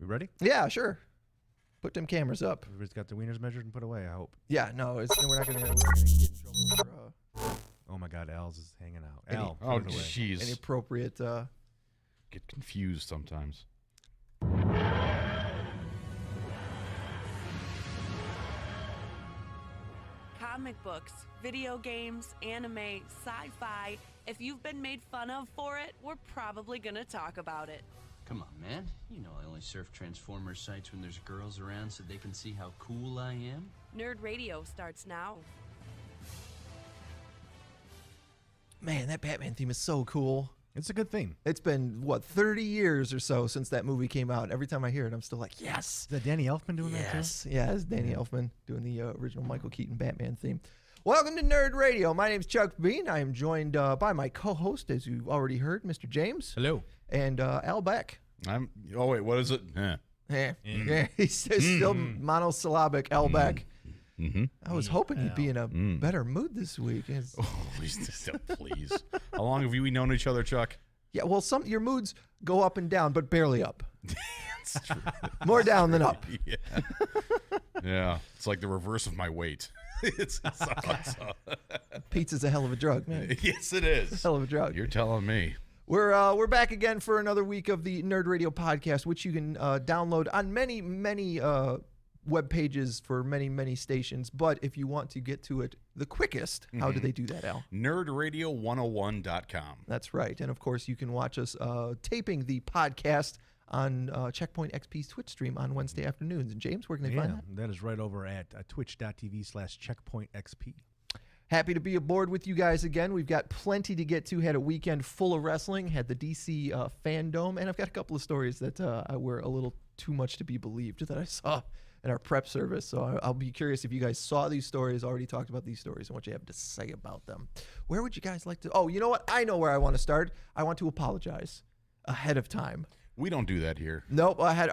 We ready? Yeah, sure. Put them cameras up. Everybody's got their wieners measured and put away, I hope. Yeah, no, we're not gonna get in trouble for Oh my God, Al's is hanging out. Any- Al, Oh, put it away. jeez. any appropriate. Get confused sometimes. Comic books, video games, anime, sci-fi. If you've been made fun of for it, we're probably gonna talk about it. Come on, man. You know I only surf Transformers sites when there's girls around so they can see how cool I am. Nerd Radio starts now. Man, that Batman theme is so cool. It's a good theme. It's been, 30 years or so since that movie came out. Every time I hear it, I'm still like, yes. Is that Danny Elfman doing that too? Yes. Yeah, it's Danny Elfman doing the original Michael Keaton Batman theme. Welcome to Nerd Radio. My name's Chuck Bean. I am joined by my co-host, as you've already heard, Mr. James. Hello. And Al Beck. Oh, wait, what is it? Yeah, he's still monosyllabic, Al Beck. Mm-hmm. I was hoping you'd be in a better mood this week. Oh, please. How long have we known each other, Chuck? Yeah, well, your moods go up and down, but barely up. That's true. More down than up. Yeah. Yeah, it's like the reverse of my weight. It's Pizza's a hell of a drug, man. Yes, it is. Hell of a drug. You're telling me. We're back again for another week of the Nerd Radio podcast, which you can download on many web pages for many stations. But if you want to get to it the quickest, how do they do that, Al? NerdRadio101.com. That's right. And of course, you can watch us taping the podcast on Checkpoint XP's Twitch stream on Wednesday afternoons. And James, where can they find that? That is right over at twitch.tv/checkpointxp. Happy to be aboard with you guys again. We've got plenty to get to. Had a weekend full of wrestling. Had the DC Fandome. And I've got a couple of stories that were a little too much to be believed that I saw in our prep service. So I'll be curious if you guys saw these stories, already talked about these stories, and what you have to say about them. Where would you guys like to? Oh, you know what? I know where I want to start. I want to apologize ahead of time. We don't do that here. Nope. I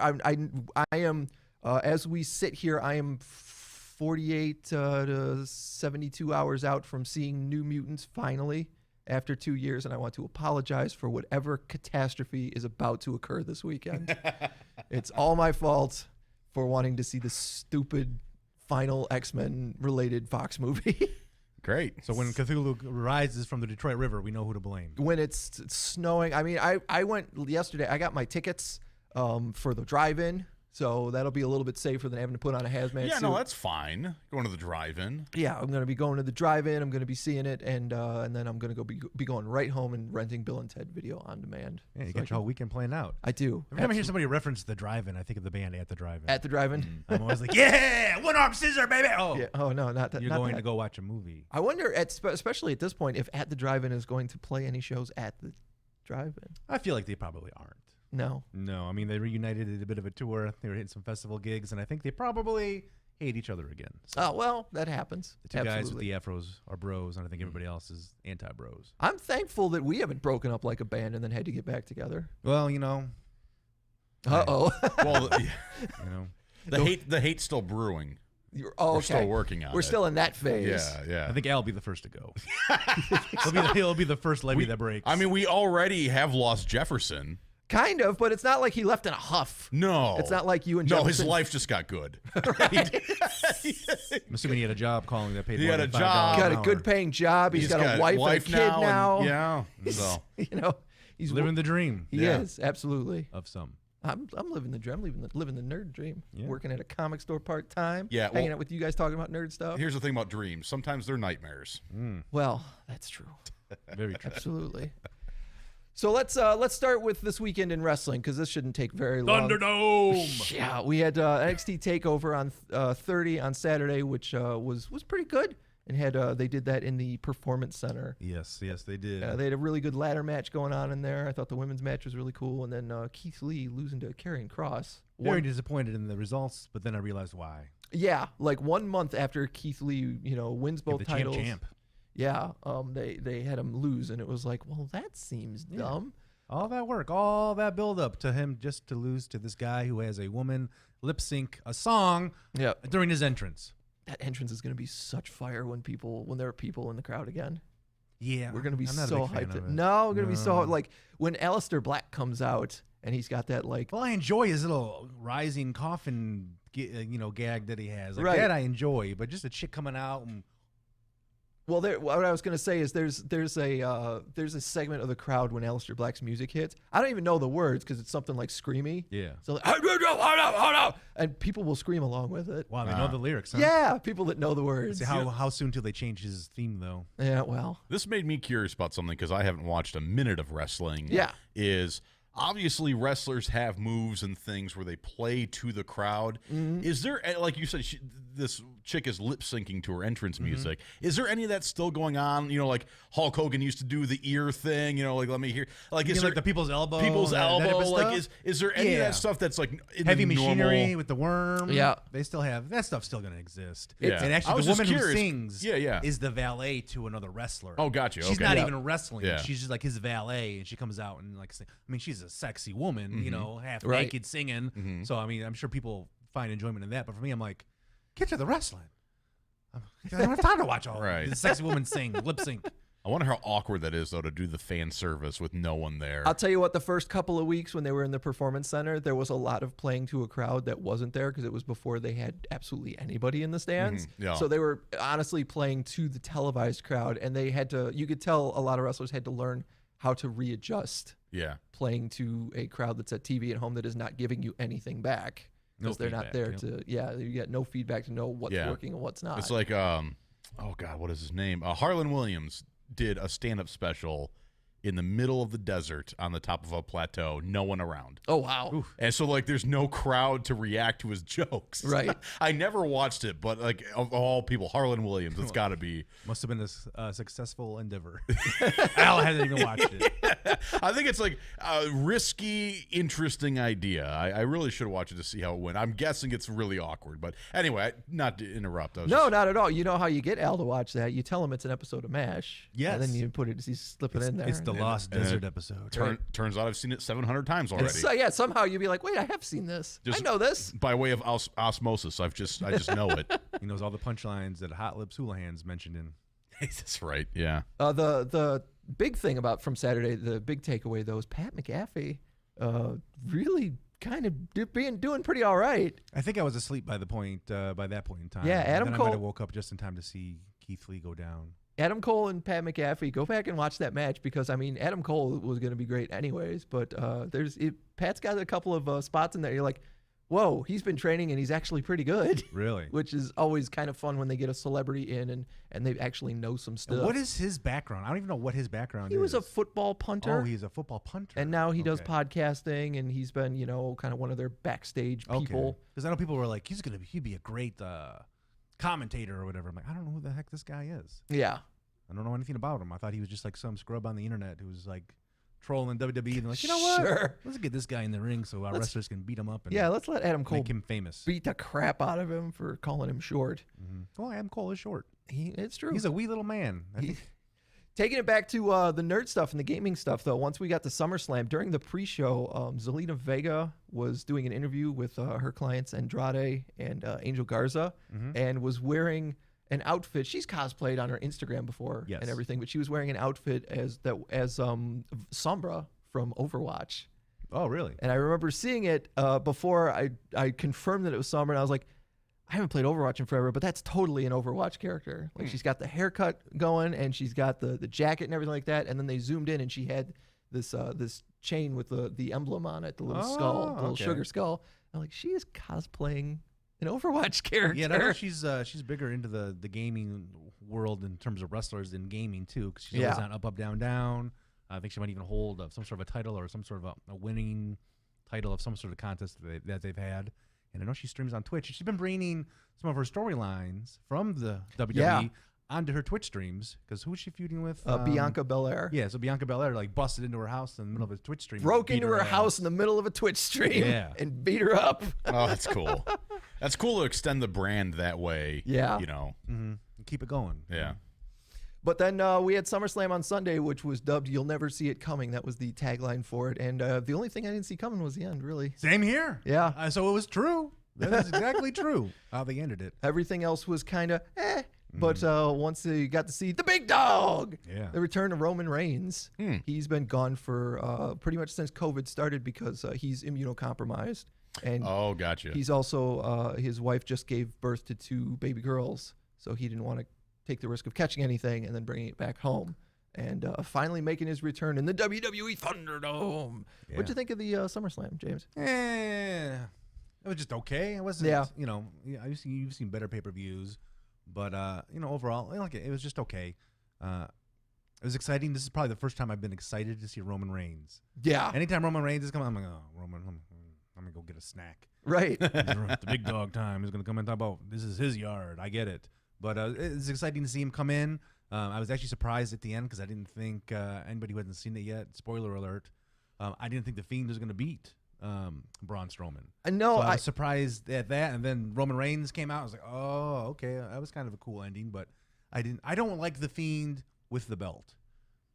am, as we sit here, I am 48 to 72 hours out from seeing New Mutants finally after 2 years, and I want to apologize for whatever catastrophe is about to occur this weekend. It's all my fault for wanting to see the stupid final X-Men related Fox movie. Great. So when Cthulhu rises from the Detroit River, we know who to blame. When it's snowing, I mean, I went yesterday. I got my tickets for the drive-in, so that'll be a little bit safer than having to put on a hazmat Yeah, suit. no, that's fine. Going to the drive-in. Yeah, I'm going to be going to the drive-in. I'm going to be seeing it, and then I'm going to be going right home and renting Bill and Ted Video on demand. Yeah, you got your whole weekend planned out. I do. Every time I hear somebody reference the drive-in, I think of the band At the Drive-In. At the drive-in? I'm always like, yeah, one-arm scissor, baby. Oh, Yeah. Oh, no, not that. you're not going that. to go watch a movie. I wonder, especially at this point, if At the Drive-In is going to play any shows at the drive-in. I feel like they probably aren't. No. No, I mean, they reunited at a bit of a tour. They were hitting some festival gigs, and I think they probably hate each other again. So Oh, well, that happens. the two guys with Absolutely. the afros are bros, and I think everybody else is anti-bros. I'm thankful that we haven't broken up like a band and then had to get back together. Well, you know, Uh-oh. Well, you know, the hate's still brewing. Oh, We're okay. still working on it. We're still in that phase. Yeah. I think Al will be the first to go. he'll be the first levee that breaks. I mean, we already have lost Jefferson. Kind of, but it's not like he left in a huff. No. It's not like you and No, Jefferson. his life just got good. I'm assuming he had a job calling that paid He more had than a $5 job. Got an a hour. good paying job. He's got a wife and a kid now. and- yeah. So You know, he's Living the dream He Yeah. is, absolutely. of some. I'm living the dream. I'm living the nerd dream. Yeah. Working at a comic store part time. Yeah, Hanging well- out with you guys talking about nerd stuff. here's the thing about dreams. Sometimes they're nightmares. Well, that's true. Very true. Absolutely. So let's start with this weekend in wrestling, because this shouldn't take very long. Thunderdome. Yeah, we had NXT Takeover on 30 on Saturday, which was pretty good, and had they did that in the Performance Center. Yes, they did. They had a really good ladder match going on in there. I thought the women's match was really cool, and then Keith Lee losing to Karrion Kross. Very disappointed in the results, but then I realized why. Yeah, like 1 month after Keith Lee, wins both the titles. champ. Yeah, they had him lose, and it was like, well, that seems dumb. All that work, all that build up to him just to lose to this guy who has a woman lip sync a song Yeah, during his entrance. that entrance is going to be such fire when there are people in the crowd again. Yeah, We're going to be I'm not a so big fan hyped. of it. No, we're going to be so No. like when Aleister Black comes out and he's got that like. Well, I enjoy his little rising coffin, gag that he has. Like Right. that I enjoy, but just a chick coming out and Well, what I was going to say is there's a segment of the crowd when Aleister Black's music hits. I don't even know the words because it's something like screamy. yeah. So like, and people will scream along with it. Wow, they know the lyrics. Huh? Yeah, people that know the words. See how soon till they change his theme though? Yeah, well. This made me curious about something because I haven't watched a minute of wrestling. Yeah. Is obviously wrestlers have moves and things where they play to the crowd. Mm-hmm. Is there, like you said, this chick is lip syncing to her entrance music. Is there any of that still going on? Like Hulk Hogan used to do the ear thing. Like let me hear. Like You is mean, there like the people's elbow? people's that type elbow? of Like stuff? is there any of Yeah. that stuff that's like in Heavy the machinery normal? with the worm? Yeah. They still have that stuff's still going to exist. Yeah. And I actually, was the just woman who curious. sings Yeah. is the valet to another wrestler. Oh, gotcha. She's Okay. not Yeah. even wrestling. Yeah. She's just like his valet, and she comes out and like, she's a sexy woman, half Right. naked singing. So I'm sure people find enjoyment in that. But for me, I'm like, get to the wrestling. I don't have time to watch all Right. the sexy woman sing, lip sync. I wonder how awkward that is though to do the fan service with no one there. I'll tell you what, the first couple of weeks when they were in the Performance Center, there was a lot of playing to a crowd that wasn't there because it was before they had absolutely anybody in the stands. Yeah. So they were honestly playing to the televised crowd, and they had to, you could tell a lot of wrestlers had to learn how to readjust Yeah. playing to a crowd that's at TV at home that is not giving you anything back because No they're not feedback, there yeah. you get no feedback to know what's Yeah. working and what's not. It's like, oh God, what is his name? Harlan Williams did a stand-up special in the middle of the desert on the top of a plateau, no one around. oh, wow. And so, like, there's no crowd to react to his jokes. Right. I never watched it, but, like, of all people, Harlan Williams, it's got to be. Must have been a successful endeavor. Al hasn't even watched it. I think it's, like, a risky, interesting idea. I really should watch it to see how it went. I'm guessing it's really awkward. But anyway, not to interrupt. I was No, just- not at all. You know how you get Al to watch that? You tell him it's an episode of MASH. Yes. And then you put it, you slip it in there. It's the Lost and Desert then episode. Turns out I've seen it 700 times already. So yeah, somehow you'll be like, wait, I have seen this. I Just- know this. By way of osmosis, I just know it. He knows all the punchlines that Hot Lips Houlihan's mentioned in. That's right. Yeah. The big thing about from Saturday, the big takeaway though, is Pat McAfee really kind of doing pretty all right. I think I was asleep by that point in time. Yeah, And Adam then I Cole- might have woke up just in time to see Keith Lee go down. Adam Cole and Pat McAfee, go back and watch that match because I mean Adam Cole was going to be great anyways, but Pat's got a couple of spots in there. You're like, whoa, he's been training and he's actually pretty good. Really? Which is always kind of fun when they get a celebrity in and they actually know some stuff. What is his background? I don't even know what his background He is. was a football punter. Oh, he's a football punter. and now he does Okay. podcasting and he's been, kind of one of their backstage people. Because I know people were like, he'd be a great commentator or whatever. I'm like, I don't know who the heck this guy is. Yeah. I don't know anything about him. I thought he was just like some scrub on the internet who was like trolling WWE and like, you know what? Sure. Let's get this guy in the ring so our wrestlers can beat him up and Yeah, let's let Adam Cole make him famous. beat the crap out of him for calling him short. Well, Adam Cole is short. It's true. He's a wee little man. I think Taking it back to the nerd stuff and the gaming stuff, though, once we got to SummerSlam, during the pre-show, Zelina Vega was doing an interview with her clients Andrade and Angel Garza and was wearing an outfit. She's cosplayed on her Instagram before Yes. and everything, but she was wearing an outfit as Sombra from Overwatch. Oh, really? And I remember seeing it before I confirmed that it was Sombra, and I was like, I haven't played Overwatch in forever, but that's totally an Overwatch character. Like she's got the haircut going, and she's got the jacket and everything like that. And then they zoomed in, and she had this chain with the emblem on it, the little skull, the little okay. sugar skull. I'm like, she is cosplaying an Overwatch character. Yeah, and I know she's bigger into the gaming world in terms of wrestlers than gaming too, because she's always on Up, Down, Down. I think she might even hold some sort of a title or some sort of a winning title of some sort of contest that they've had. And I know she streams on Twitch. She's been bringing some of her storylines from the WWE onto her Twitch streams. Because who is she feuding with? Bianca Belair. Yeah, so Bianca Belair like busted into her house in the middle of a Twitch stream. Broke beat into her ass. house in the middle of a Twitch stream and beat her up. Oh, that's cool. That's cool to extend the brand that way. Yeah. Mm-hmm. Keep it going. Yeah. But then we had SummerSlam on Sunday, which was dubbed "You'll Never See It Coming." That was the tagline for it. And the only thing I didn't see coming was the end, really. Same here. Yeah. So it was true. That is exactly true how they ended it. Everything else was kind of But once you got to see the big dog, the return of Roman Reigns. He's been gone for pretty much since COVID started because he's immunocompromised. And Oh, gotcha. he's also his wife just gave birth to 2 baby girls, so he didn't want to take the risk of catching anything and then bringing it back home. And finally making his return in the WWE Thunderdome. Yeah. What'd you think of the SummerSlam, James? It was just okay. It wasn't, you've seen better pay-per-views, but overall, it was just okay. It was exciting. This is probably the first time I've been excited to see Roman Reigns. Yeah. Anytime Roman Reigns is coming, I'm like, oh, Roman, I'm gonna go get a snack. Right. The big dog time is gonna come and talk about this is his yard. I get it, but it's exciting to see him come in. I was actually surprised at the end because I didn't think anybody who hasn't seen it yet. Spoiler alert! I didn't think the Fiend was gonna beat Braun Strowman. No, I was surprised at that, and then Roman Reigns came out. I was like, oh, okay, that was kind of a cool ending, but I don't like the Fiend with the belt.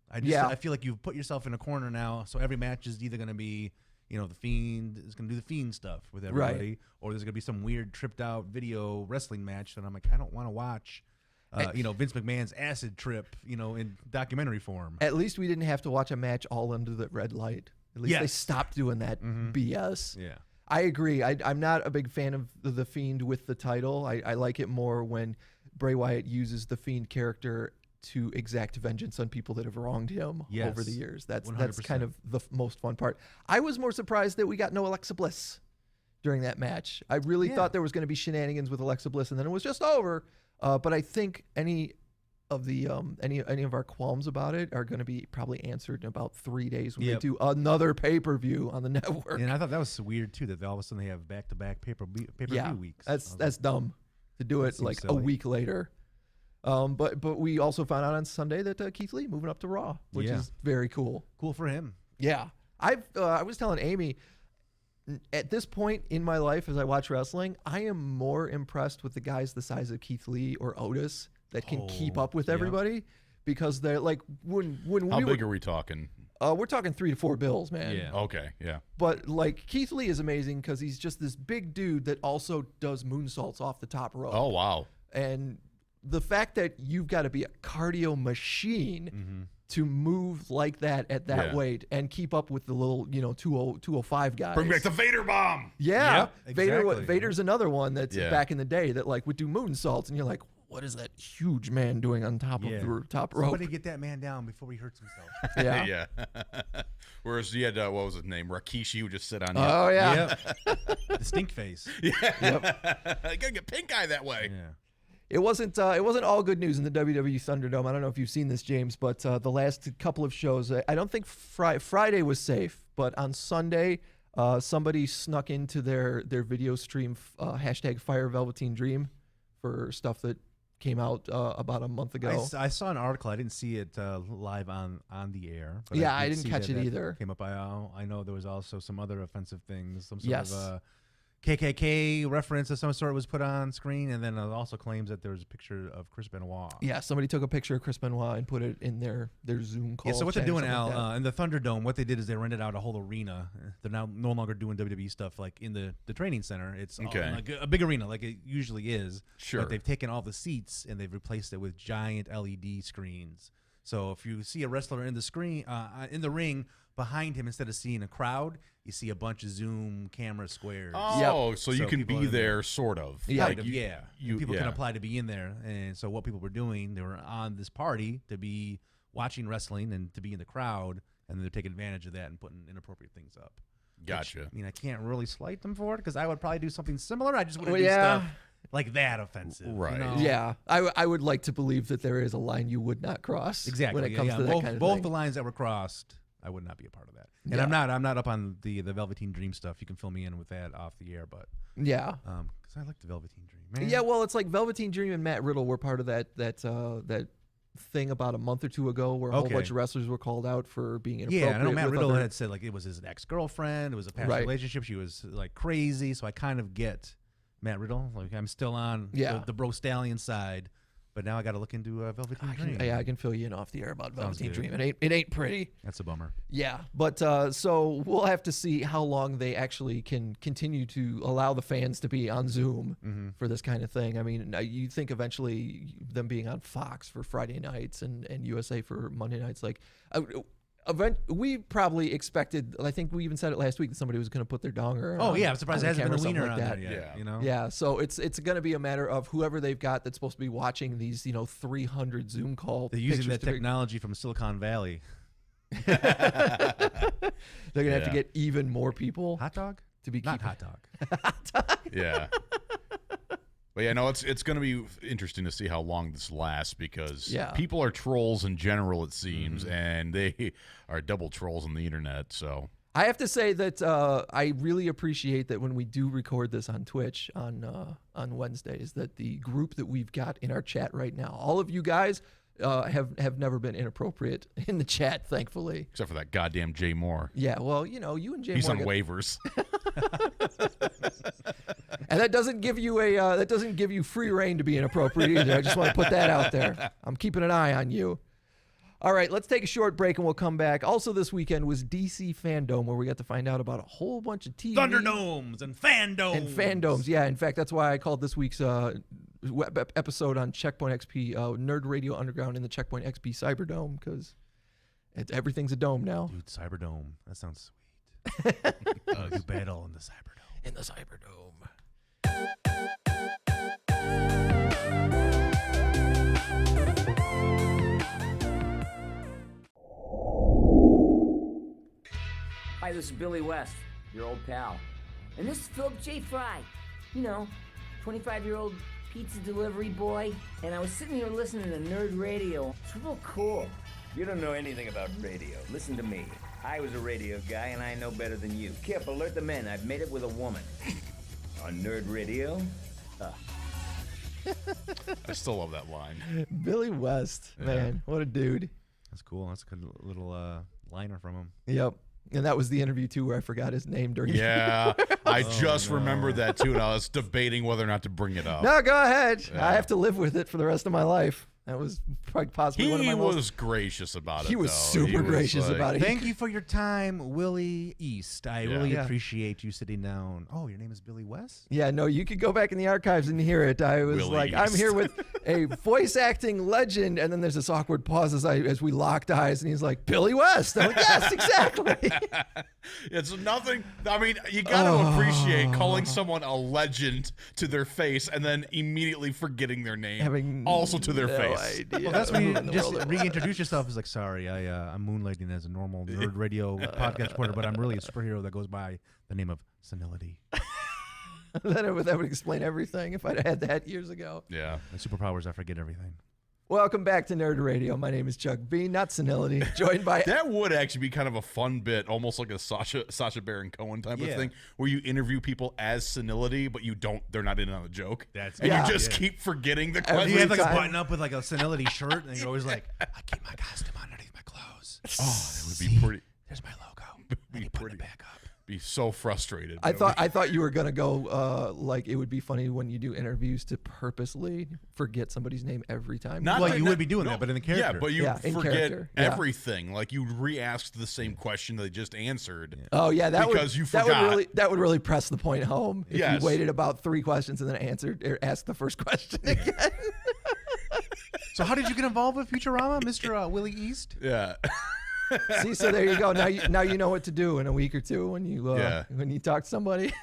I feel like you've put yourself in a corner now, so every match is either going to be, the Fiend is going to do the Fiend stuff with everybody, or there's going to be some weird tripped out video wrestling match that I'm like, I don't want to watch. Vince McMahon's acid trip, in documentary form. At least we didn't have to watch a match all under the red light. At least they stopped doing that BS. Yeah. I agree. I'm not a big fan of the Fiend with the title. I like it more when Bray Wyatt uses the Fiend character to exact vengeance on people that have wronged him over the years. That's 100%. kind of the most fun part. I was more surprised that we got no Alexa Bliss during that match. I really thought there was going to be shenanigans with Alexa Bliss, and then it was just over. But I think any of our qualms about it are going to be probably answered in about 3 days when we do another pay-per-view on the network. And I thought that was weird too, that all of a sudden they have back-to-back pay-per-view weeks. That's dumb to do it like silly. A week later. But we also found out on Sunday that Keith Lee moving up to Raw, which is very cool. Cool for him. Yeah. I was telling Amy, at this point in my life as I watch wrestling, I am more impressed with the guys the size of Keith Lee or Otis that can keep up with everybody, because they're like when How big are we talking? We're talking 3 to 4 bills, man. Yeah. Okay, yeah. But like Keith Lee is amazing because he's just this big dude that also does moonsaults off the top rope. Oh, wow. And the fact that you've got to be a cardio machine to move like that at that weight and keep up with the little, 205 guys. Bring back the Vader bomb. Yeah. Yep, Vader's another one that's back in the day that like would do moonsaults, and you're like, what is that huge man doing on top of the top rope? Somebody get that man down before he hurts himself. Yeah. Yeah. Whereas you had, what was his name? Rikishi would just sit on you. Oh, yeah. The stink face. Yeah. Yep. You gotta get pink eye that way. Yeah. It wasn't all good news in the WWE Thunderdome. I don't know if you've seen this, James, but the last couple of shows, I don't think Friday was safe, but on Sunday, somebody snuck into their video stream hashtag Fire Velveteen Dream for stuff that came out about a month ago. I saw an article. I didn't see it live on the air. But I didn't see catch it that either. Came up. I know there was also some other offensive things. Some sort of KKK reference of some sort was put on screen, and then it also claims that there was a picture of Chris Benoit. Yeah, somebody took a picture of Chris Benoit and put it in their Zoom call. Yeah, so what they're chat, doing, something Al, like in the Thunderdome, what they did is they rented out a whole arena. They're now no longer doing WWE stuff like in the training center. It's like a big arena like it usually is. Sure. But they've taken all the seats and they've replaced it with giant LED screens. So if you see a wrestler in the screen, in the ring, behind him, instead of seeing a crowd, you see a bunch of Zoom camera squares. Oh, so you can people be in there, sort of. Yeah. Kind of, people can apply to be in there. And so what people were doing, they were on this party to be watching wrestling and to be in the crowd, and they're taking advantage of that and putting inappropriate things up. Gotcha. Which, I can't really slight them for it because I would probably do something similar. I just wouldn't do stuff like that offensive. Right. Yeah, I would like to believe that there is a line you would not cross. Exactly. When it comes to that kind of both thing. the lines that were crossed, I would not be a part of that. And Yeah. I'm not up on the Velveteen Dream stuff. You can fill me in with that off the air, but Yeah. because I like the Velveteen Dream, man. Yeah, well, it's like Velveteen Dream and Matt Riddle were part of that thing about a month or two ago where a whole bunch of wrestlers were called out for being inappropriate. Yeah, I know Matt with Riddle other- had said like it was his ex-girlfriend, it was a past Right. relationship, she was like crazy, so I kind of get Matt Riddle. Like I'm still on the Bro Stallion side, but now I got to look into Velveteen Dream. I can fill you in off the air about Sounds Velveteen good. Dream. It ain't pretty. That's a bummer. Yeah, but so we'll have to see how long they actually can continue to allow the fans to be on Zoom for this kind of thing. I mean, you think eventually them being on Fox for Friday nights and USA for Monday nights, like We probably expected. I think we even said it last week that somebody was going to put their donger. Oh yeah, I'm surprised it hasn't been a wiener like on that. there yet. Yeah. You know. Yeah, so it's going to be a matter of whoever they've got that's supposed to be watching these 300 Zoom call. They're using pictures that technology from Silicon Valley. They're going to have to get even more people. Hot dog? To be not keeping- hot dog. Yeah. But yeah, no, it's going to be interesting to see how long this lasts because people are trolls in general, it seems, and they are double trolls on the internet. So I have to say that I really appreciate that when we do record this on Twitch on Wednesdays, that the group that we've got in our chat right now, all of you guys have never been inappropriate in the chat, thankfully. Except for that goddamn Jay Moore. Yeah, well, you and Jay He's Moore on waivers. And that doesn't give you free reign to be inappropriate either. I just want to put that out there. I'm keeping an eye on you. All right, let's take a short break and we'll come back. Also this weekend was DC Fandome, where we got to find out about a whole bunch of TV. Thunderdomes and Fandomes. And Fandomes, yeah. In fact, that's why I called this week's episode on Checkpoint XP Nerd Radio Underground in the Checkpoint XP Cyberdome, because everything's a dome now. Dude, Cyberdome. That sounds sweet. You battle in the Cyberdome. In the Cyberdome. Hi, this is Billy West, your old pal. And this is Philip J. Fry, 25-year-old pizza delivery boy. And I was sitting here listening to Nerd Radio. It's real cool. You don't know anything about radio. Listen to me. I was a radio guy, and I know better than you. Kip, alert the men. I've made it with a woman. On Nerd Radio? I still love that line. Billy West, man, what a dude. That's cool. That's a good little liner from him. Yep. And that was the interview, too, where I forgot his name during Yeah, I just remembered that, too, and I was debating whether or not to bring it up. No, go ahead. Yeah. I have to live with it for the rest of my life. That was probably possibly one of my He most... was gracious about it, He was super gracious about it. Thank you for your time, Willie East. I really appreciate you sitting down. Oh, your name is Billy West? Yeah, no, you could go back in the archives and hear it. I was Willie like, East. I'm here with a voice acting legend, and then there's this awkward pause as we locked eyes, and he's like, Billy West. I'm like, yes, exactly. It's nothing. I mean, you got to appreciate calling someone a legend to their face and then immediately forgetting their name Having also to their no face. idea Well, that's when who you in the just world it reintroduce yourself as like, sorry, I'm moonlighting as a normal Nerd Radio podcast reporter, but I'm really a superhero that goes by the name of Senility. that would explain everything if I'd had that years ago. Yeah. My superpowers, I forget everything. Welcome back to Nerd Radio. My name is Chuck B, not Senility, joined by... That would actually be kind of a fun bit, almost like a Sacha Baron Cohen type of thing, where you interview people as senility, but they're not in on a joke. That's you just keep forgetting the question. You have like time. a button up with like a Senility shirt, and you're always like, I keep my costume underneath my clothes. Oh, that would be pretty. There's my logo. Be And you put pretty. it back up. Be so frustrated. I thought you were gonna go like it would be funny when you do interviews to purposely forget somebody's name every time. Well, you would be doing that, but in the character. Yeah, but you Yeah, in forget character, yeah. everything. Like you re-asked the same question they just answered. Oh yeah, Because you forgot. that would really press the point home if Yes. you waited about 3 questions and then asked the first question again. So how did you get involved with Futurama, Mr. Willie East? Yeah. See, so there you go. Now you know what to do in a week or two when you when you talk to somebody.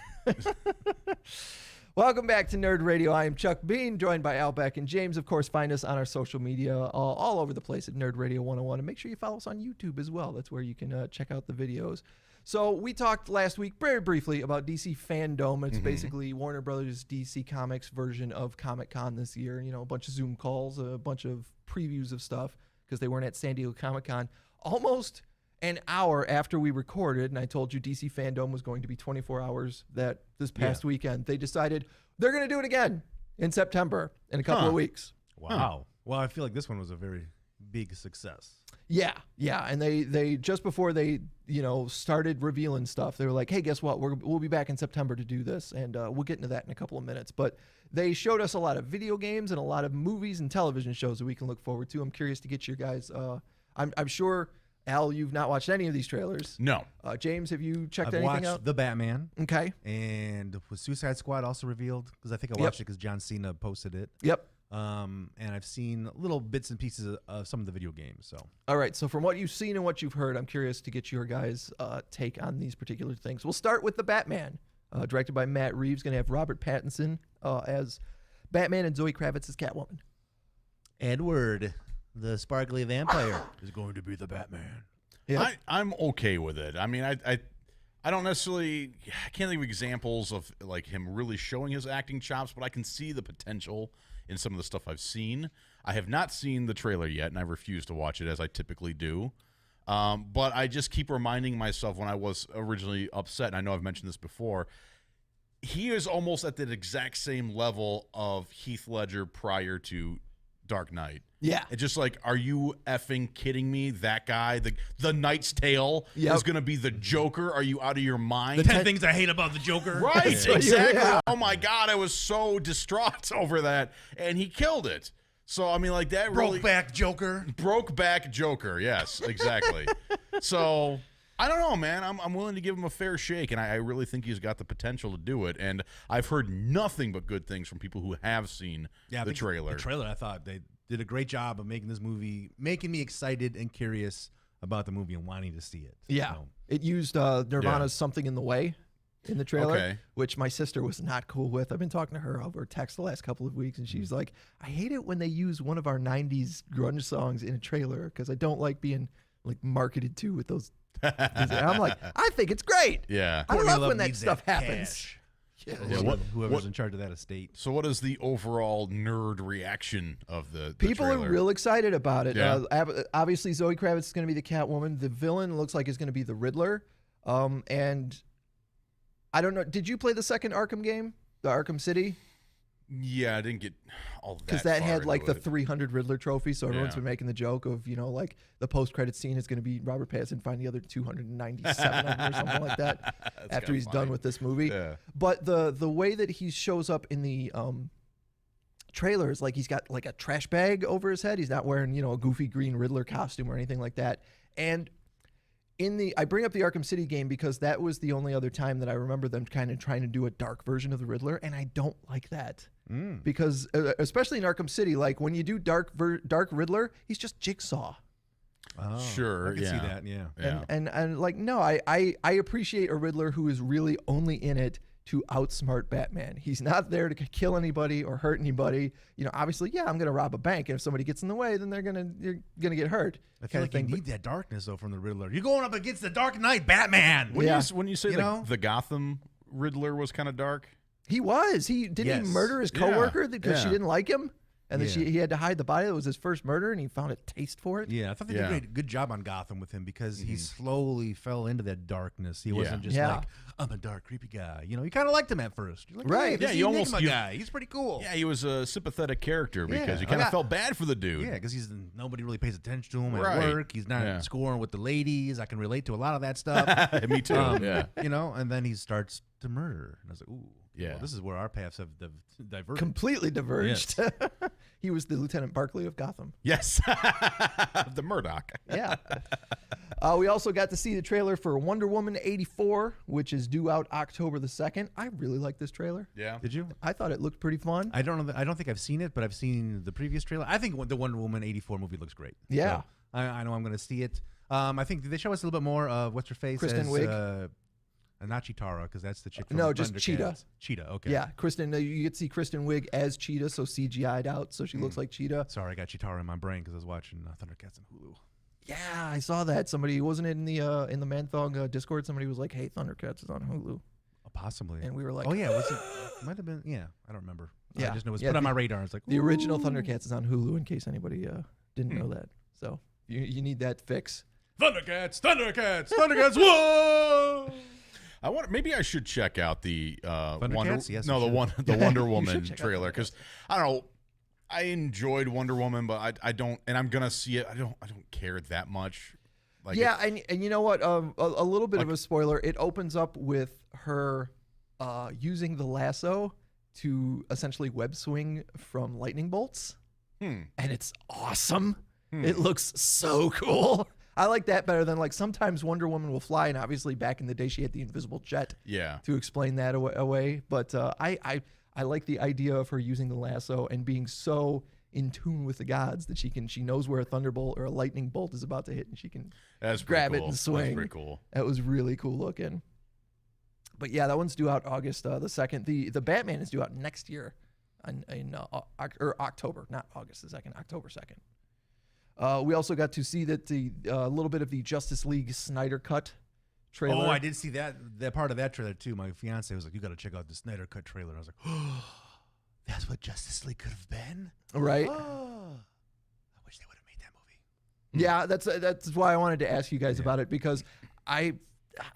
Welcome back to Nerd Radio. I am Chuck Bean, joined by Al, Beck and James. Of course, find us on our social media all over the place at Nerd Radio 101. And make sure you follow us on YouTube as well. That's where you can check out the videos. So we talked last week very briefly about DC Fandome. It's basically Warner Brothers DC Comics version of Comic-Con this year. A bunch of Zoom calls, a bunch of previews of stuff because they weren't at San Diego Comic-Con. Almost an hour after we recorded, and I told you DC Fandome was going to be 24 hours this past weekend, they decided they're going to do it again in September in a couple of weeks. Wow. Well, I feel like this one was a very big success. Yeah, and they just before they started revealing stuff, they were like, hey, guess what? We'll be back in September to do this, and we'll get into that in a couple of minutes. But they showed us a lot of video games and a lot of movies and television shows that we can look forward to. I'm curious to get your guys. I'm sure, Al, you've not watched any of these trailers. No. James, have you checked I've anything watched out? The Batman. Okay. And was Suicide Squad also revealed? Because I think I watched it because John Cena posted it. Yep. and I've seen little bits and pieces of some of the video games. So, all right. So from what you've seen and what you've heard, I'm curious to get your guys' take on these particular things. We'll start with The Batman, directed by Matt Reeves. Going to have Robert Pattinson as Batman and Zoe Kravitz as Catwoman. Edward, the sparkly vampire, is going to be the Batman. Yeah. I'm okay with it. I mean, I don't necessarily, I can't think of examples of like him really showing his acting chops, but I can see the potential in some of the stuff I've seen. I have not seen the trailer yet, and I refuse to watch it as I typically do. But I just keep reminding myself when I was originally upset, and I know I've mentioned this before, he is almost at that exact same level of Heath Ledger prior to Dark Knight. Yeah. It's just like, are you effing kidding me? That guy, the Knight's Tale is going to be the Joker. Are you out of your mind? The 10 things I hate about the Joker. Right, exactly. Yeah. Oh, my God. I was so distraught over that. And he killed it. So, I mean, like that really. Brokeback Joker. Brokeback Joker. Yes, exactly. So, I don't know, man. I'm willing to give him a fair shake, and I really think he's got the potential to do it. And I've heard nothing but good things from people who have seen the trailer. The trailer, I thought they did a great job of making this movie, making me excited and curious about the movie and wanting to see it. Yeah. So. It used Nirvana's Something in the Way in the trailer, which my sister was not cool with. I've been talking to her over text the last couple of weeks, and she's like, I hate it when they use one of our 90s grunge songs in a trailer because I don't like being like marketed to with those. And I'm like, I think it's great. Yeah. I love when that stuff happens. Cash. Yeah, whoever's in charge of that estate. So what is the overall nerd reaction of the People trailer? are real excited about it. Yeah. Obviously, Zoe Kravitz is going to be the Catwoman. The villain looks like is going to be the Riddler. And I don't know. Did you play the second Arkham game, the Arkham City? Yeah, I didn't get all that. Because that had like the it. 300 Riddler trophy, so everyone's been making the joke of, you know, like the post-credit scene is going to be Robert Pattinson finding the other 297 of them or something like that after he's done with this movie. Yeah. But the way that he shows up in the trailer is like he's got like a trash bag over his head. He's not wearing, you know, a goofy green Riddler costume or anything like that. And I bring up the Arkham City game because that was the only other time that I remember them kind of trying to do a dark version of the Riddler, and I don't like that. Because especially in Arkham City, like when you do dark Riddler, he's just Jigsaw. Oh, sure, I can see that, yeah. And like, no, I appreciate a Riddler who is really only in it to outsmart Batman. He's not there to kill anybody or hurt anybody. You know, obviously, yeah, I'm going to rob a bank, and if somebody gets in the way, then you're gonna get hurt. I feel like you need that darkness though from the Riddler. You're going up against the Dark Knight, Batman. When you say the Gotham Riddler was kind of dark, he was. He murder his coworker because she didn't like him. And then he had to hide the body. That was his first murder, and he found a taste for it. Yeah, I thought they did a good job on Gotham with him because he slowly fell into that darkness. He wasn't just like, I'm a dark, creepy guy. You know, you kind of liked him at first. You're like, right. Yeah, you almost guy. He's pretty cool. Yeah, he was a sympathetic character because you kind of felt bad for the dude. Yeah, because nobody really pays attention to him at work. He's not scoring with the ladies. I can relate to a lot of that stuff. Me too. You know, and then he starts to murder. And I was like, ooh. Yeah, well, this is where our paths have diverged. Completely diverged. Yes. He was the Lieutenant Barkley of Gotham. Yes, the Murdoch. Yeah. We also got to see the trailer for Wonder Woman 84, which is due out October the 2nd. I really like this trailer. Yeah. Did you? I thought it looked pretty fun. I don't know. I don't think I've seen it, but I've seen the previous trailer. I think the Wonder Woman 84 movie looks great. Yeah. So I know I'm going to see it. I think did they show us a little bit more of what's her face? Kristen Wiig. Not Chitara, because that's the chick from No, just Thundercats. Cheetah. Cheetah, okay. Yeah, Kristen. You get to see Kristen Wiig as Cheetah, so CGI'd out, so she looks like Cheetah. Sorry, I got Chitara in my brain because I was watching Thundercats on Hulu. Yeah, I saw that. Somebody wasn't in the Man-Thong Discord. Somebody was like, "Hey, Thundercats is on Hulu." Possibly. And we were like, "Oh yeah, was it? Might have been. Yeah, I don't remember. Yeah, I just know it was put on my radar. It's like the original Thundercats is on Hulu. In case anybody didn't know that, so you need that fix. Thundercats, whoa! Maybe I should check out the the Wonder Woman trailer because I don't know. I enjoyed Wonder Woman, but I don't, and I'm gonna see it. I don't care that much. Like and you know what? A little bit of a spoiler. It opens up with her using the lasso to essentially web swing from lightning bolts, and it's awesome. It looks so cool. I like that better than like sometimes Wonder Woman will fly, and obviously back in the day she had the invisible jet. Yeah. To explain that away, but I I like the idea of her using the lasso and being so in tune with the gods that she knows where a thunderbolt or a lightning bolt is about to hit, and she can grab it and swing. That's pretty cool. That was really cool looking. But yeah, that one's due out August the 2nd. The Batman is due out next year in October, not August the 2nd, October 2nd. We also got to see that the little bit of the Justice League Snyder Cut trailer. Oh, I did see that part of that trailer too. My fiance was like, "You got to check out the Snyder Cut trailer." I was like, "Oh, that's what Justice League could have been." Right. Oh, I wish they would have made that movie. Yeah, that's why I wanted to ask you guys about it, because I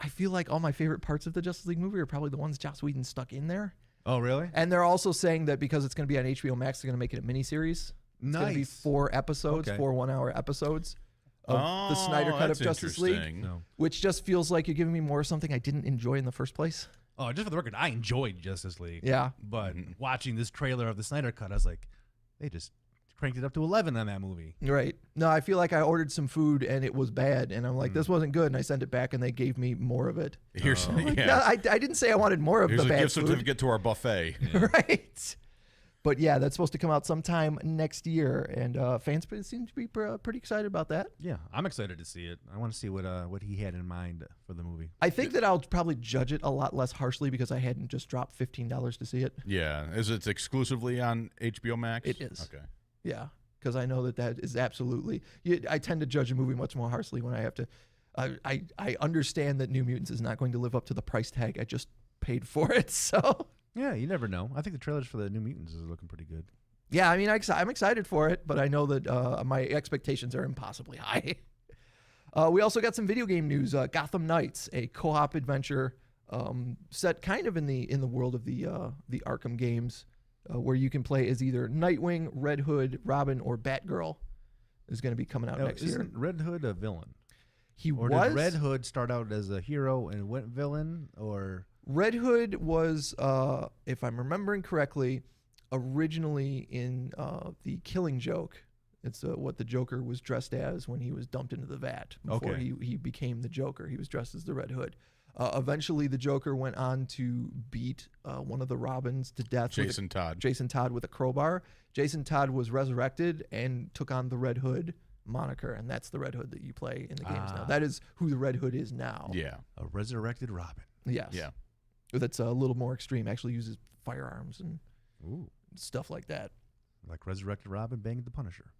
feel like all my favorite parts of the Justice League movie are probably the ones Joss Whedon stuck in there. Oh, really? And they're also saying that because it's going to be on HBO Max, they're going to make it a miniseries. It's going to be 4 episodes, 4 1-hour episodes of the Snyder Cut of Justice League, which just feels like you're giving me more of something I didn't enjoy in the first place. Oh, just for the record, I enjoyed Justice League. Yeah. But watching this trailer of the Snyder Cut, I was like, they just cranked it up to 11 on that movie. Right. No, I feel like I ordered some food and it was bad, and I'm like, this wasn't good, and I sent it back and they gave me more of it. Here's like, no, I didn't say I wanted more of the bad food. Here's a gift certificate to our buffet. Right. But yeah, that's supposed to come out sometime next year, and fans seem to be pretty excited about that. Yeah, I'm excited to see it. I want to see what he had in mind for the movie. I think that I'll probably judge it a lot less harshly because I hadn't just dropped $15 to see it. Yeah. Is it exclusively on HBO Max? It is. Okay. Yeah, because I know that is absolutely. I tend to judge a movie much more harshly when I have to. I understand that New Mutants is not going to live up to the price tag I just paid for it. So yeah, you never know. I think the trailers for the New Mutants is looking pretty good. Yeah, I mean, I'm excited for it, but I know that my expectations are impossibly high. We also got some video game news. Gotham Knights, a co-op adventure set kind of in the world of the Arkham games. Where you can play as either Nightwing, Red Hood, Robin, or Batgirl, is going to be coming out next year. Isn't Red Hood a villain? Or did Red Hood start out as a hero and went villain? Or Red Hood was, if I'm remembering correctly, originally in the Killing Joke. It's what the Joker was dressed as when he was dumped into the vat. Before he became the Joker, he was dressed as the Red Hood. Eventually, the Joker went on to beat one of the Robins to death. Jason Todd with a crowbar. Jason Todd was resurrected and took on the Red Hood moniker, and that's the Red Hood that you play in the games now. That is who the Red Hood is now. Yeah. A resurrected Robin. Yes. Yeah. That's a little more extreme. Actually uses firearms and stuff like that. Like resurrected Robin banging the Punisher.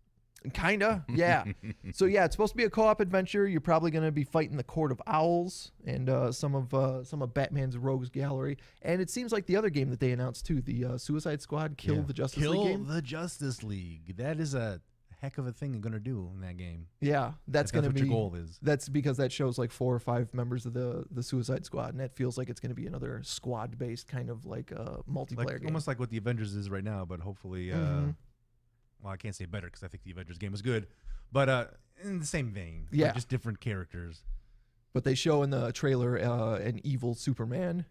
Kinda, yeah. So yeah, it's supposed to be a co-op adventure. You're probably going to be fighting the Court of Owls and some of Batman's rogues gallery. And it seems like the other game that they announced too, the Suicide Squad Kill the Justice League game. Kill the Justice League. That is a heck of a thing you're going to do in that game. Yeah, that's going to be what your goal is. That's because that shows like 4 or 5 members of the Suicide Squad, and that feels like it's going to be another squad-based kind of like multiplayer game, almost like what the Avengers is right now, but hopefully. Well, I can't say better because I think the Avengers game was good, but in the same vein. Yeah. Just different characters. But they show in the trailer an evil Superman,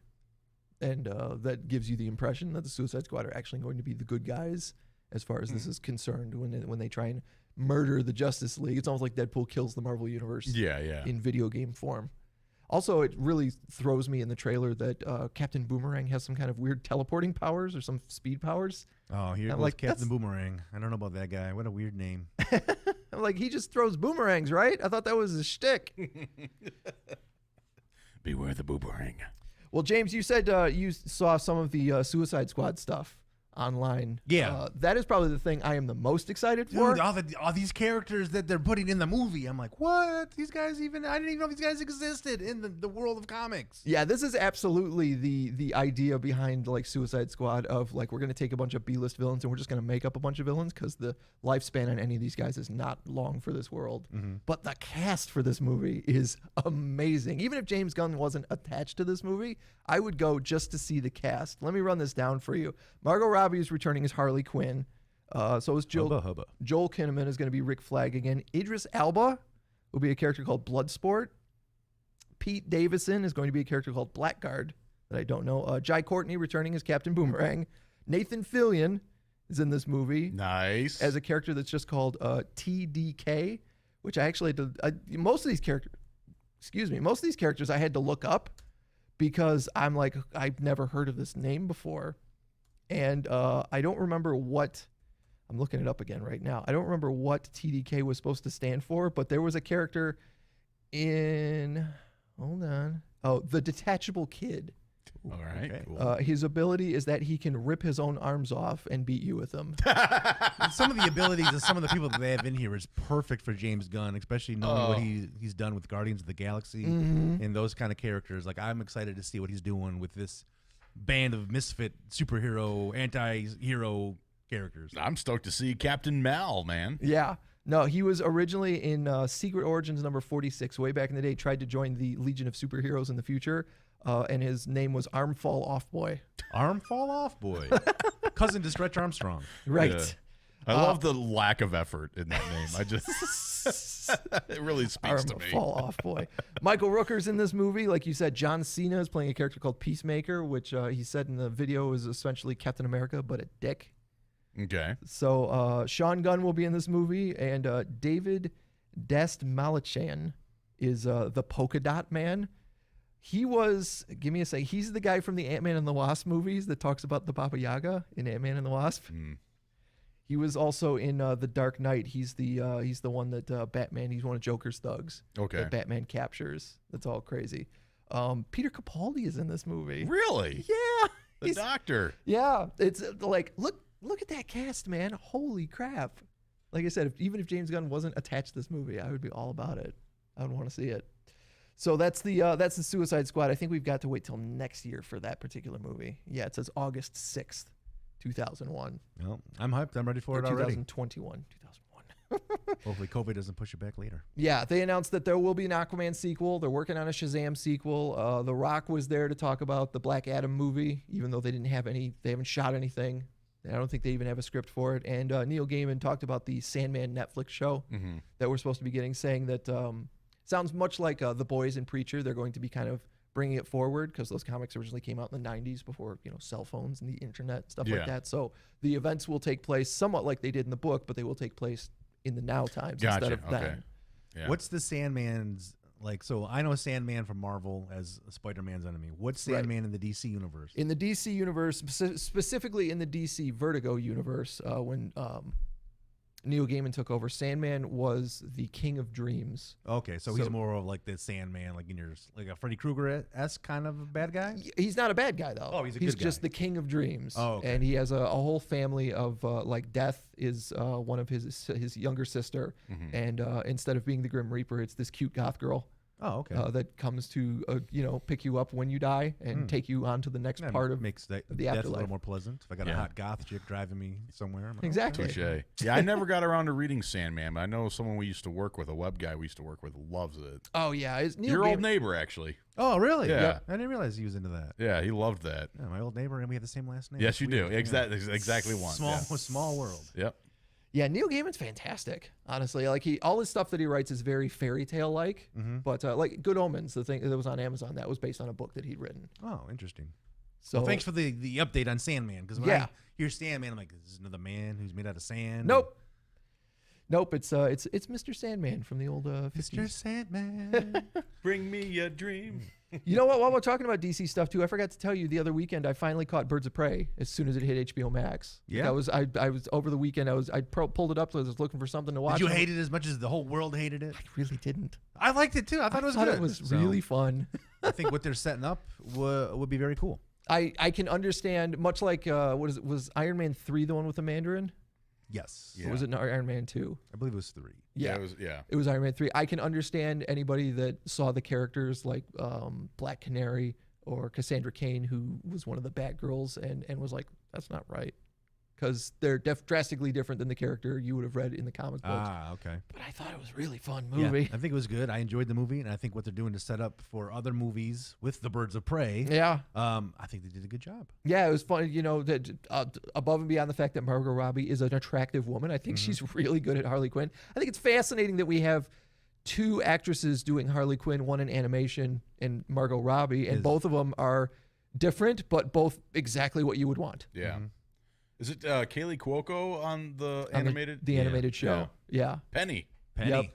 and that gives you the impression that the Suicide Squad are actually going to be the good guys as far as this is concerned when they try and murder the Justice League. It's almost like Deadpool kills the Marvel Universe in video game form. Also, it really throws me in the trailer that Captain Boomerang has some kind of weird teleporting powers or some speed powers. Oh, here goes like, Captain Boomerang. I don't know about that guy. What a weird name. I'm like, he just throws boomerangs, right? I thought that was a shtick. Beware the boomerang. Well, James, you said you saw some of the Suicide Squad stuff online. Yeah. That is probably the thing I am the most excited for. Dude, all these characters that they're putting in the movie, I'm like, what? These guys I didn't even know these guys existed in the world of comics. Yeah, this is absolutely the idea behind like Suicide Squad of like, we're going to take a bunch of B-list villains and we're just going to make up a bunch of villains because the lifespan on any of these guys is not long for this world. But the cast for this movie is amazing. Even if James Gunn wasn't attached to this movie, I would go just to see the cast. Let me run this down for you. Margot Robbie is returning as Harley Quinn. So is Joel Kinnaman is going to be Rick Flag again. Idris Elba will be a character called Bloodsport. Pete Davidson is going to be a character called Blackguard that I don't know. Jai Courtney returning as Captain Boomerang. Nathan Fillion is in this movie. Nice. As a character that's just called TDK, which I actually most of these characters I had to look up because I'm like, I've never heard of this name before. And I don't remember what, I'm looking it up again right now. I don't remember what TDK was supposed to stand for, but there was a character in, hold on. Oh, the Detachable Kid. All right. Okay. Cool. His ability is that he can rip his own arms off and beat you with them. Some of the abilities of some of the people that they have in here is perfect for James Gunn, especially knowing what he's done with Guardians of the Galaxy and those kind of characters. Like, I'm excited to see what he's doing with this band of misfit superhero, anti-hero characters. I'm stoked to see Captain Mal, man. Yeah. No, he was originally in Secret Origins number 46, way back in the day, tried to join the Legion of Superheroes in the future, and his name was Armfall Off Boy. Armfall Off Boy. Cousin to Stretch Armstrong. Right. Yeah. I love the lack of effort in that name. I just, it really speaks to me. Armfall Off Boy. Michael Rooker's in this movie. Like you said, John Cena is playing a character called Peacemaker, which he said in the video is essentially Captain America, but a dick. Okay. So Sean Gunn will be in this movie, and David Dastmalchian is the Polka Dot Man. He was, give me a sec, he's the guy from the Ant-Man and the Wasp movies that talks about the Baba Yaga in Ant-Man and the Wasp. He was also in The Dark Knight. He's the one that Batman, he's one of Joker's thugs. Okay. That Batman captures. That's all crazy. Peter Capaldi is in this movie. Really? Yeah. The Doctor. Yeah. It's like, look at that cast, man. Holy crap. Like I said, even if James Gunn wasn't attached to this movie, I would be all about it. I would want to see it. So that's the Suicide Squad. I think we've got to wait till next year for that particular movie. Yeah, it says August 6th, 2001. Well, I'm hyped. I'm ready for it 2021. 2001. Hopefully COVID doesn't push it back later. Yeah, they announced that there will be an Aquaman sequel. They're working on a Shazam sequel. The Rock was there to talk about the Black Adam movie, even though they haven't shot anything. I don't think they even have a script for it. And Neil Gaiman talked about the Sandman Netflix show that we're supposed to be getting, saying that sounds much like The Boys and Preacher. They're going to be kind of bringing it forward because those comics originally came out in the 90s before, cell phones and the internet, stuff like that. So the events will take place somewhat like they did in the book, but they will take place in the now times instead of then. Yeah. What's the Sandman's like? So I know Sandman from Marvel as Spider-Man's enemy. What's Sandman in the DC universe? In the DC universe, specifically in the DC Vertigo universe, when Neil Gaiman took over, Sandman was the king of dreams. Okay, so he's more of like the Sandman, like in yours, like a Freddy Krueger-esque kind of bad guy? He's not a bad guy, though. Oh, he's He's just the king of dreams. Oh, okay. And he has a whole family of, like, Death is one of his younger sister. And instead of being the Grim Reaper, it's this cute goth girl. Oh, okay. That comes to, pick you up when you die and take you on to the next part of makes the afterlife. death a little more pleasant. If I got a hot goth chick driving me somewhere. I'm like, Exactly. Touche. Yeah, I never got around to reading Sandman, but I know someone we used to work with, a web guy we used to work with, loves it. Oh, yeah. Your old neighbor, actually. Oh, really? Yeah. Yep. I didn't realize he was into that. Yeah, he loved that. Yeah, my old neighbor, and we have the same last name. Yes, you do. Weird. Exactly one. Small world. Yep. Yeah, Neil Gaiman's fantastic, honestly. Like all his stuff that he writes is very fairy tale like, but like Good Omens, the thing that was on Amazon, that was based on a book that he'd written. Oh, interesting. So thanks for the update on Sandman, because when I hear Sandman, I'm like, this is another man who's made out of sand. Nope. It's Mr. Sandman from the old 50s. Mr. Sandman. Bring me a dream. You know what? While we're talking about DC stuff too, I forgot to tell you the other weekend I finally caught Birds of Prey as soon as it hit HBO Max. Yeah. I was over the weekend. I pulled it up. So I was looking for something to watch. Did you hate it as much as the whole world hated it? I really didn't. I liked it too. I thought it was good. It was really fun. I think what they're setting up would be very cool. I can understand, much like was Iron Man 3 the one with the Mandarin? Yes. Yeah. Or was it Iron Man 2? I believe it was 3. Yeah. It was Iron Man 3. I can understand anybody that saw the characters like Black Canary or Cassandra Cain, who was one of the Batgirls, and was like, that's not right. Because they're drastically different than the character you would have read in the comic books. Ah, okay. But I thought it was a really fun movie. Yeah, I think it was good. I enjoyed the movie, and I think what they're doing to set up for other movies with the Birds of Prey. Yeah. I think they did a good job. Yeah, it was fun. That above and beyond the fact that Margot Robbie is an attractive woman, I think she's really good at Harley Quinn. I think it's fascinating that we have two actresses doing Harley Quinn, one in animation and Margot Robbie, and both of them are different, but both exactly what you would want. Yeah. Mm-hmm. Is it Kaylee Cuoco on the animated? The animated show. Yeah. Penny. Yep. Yep.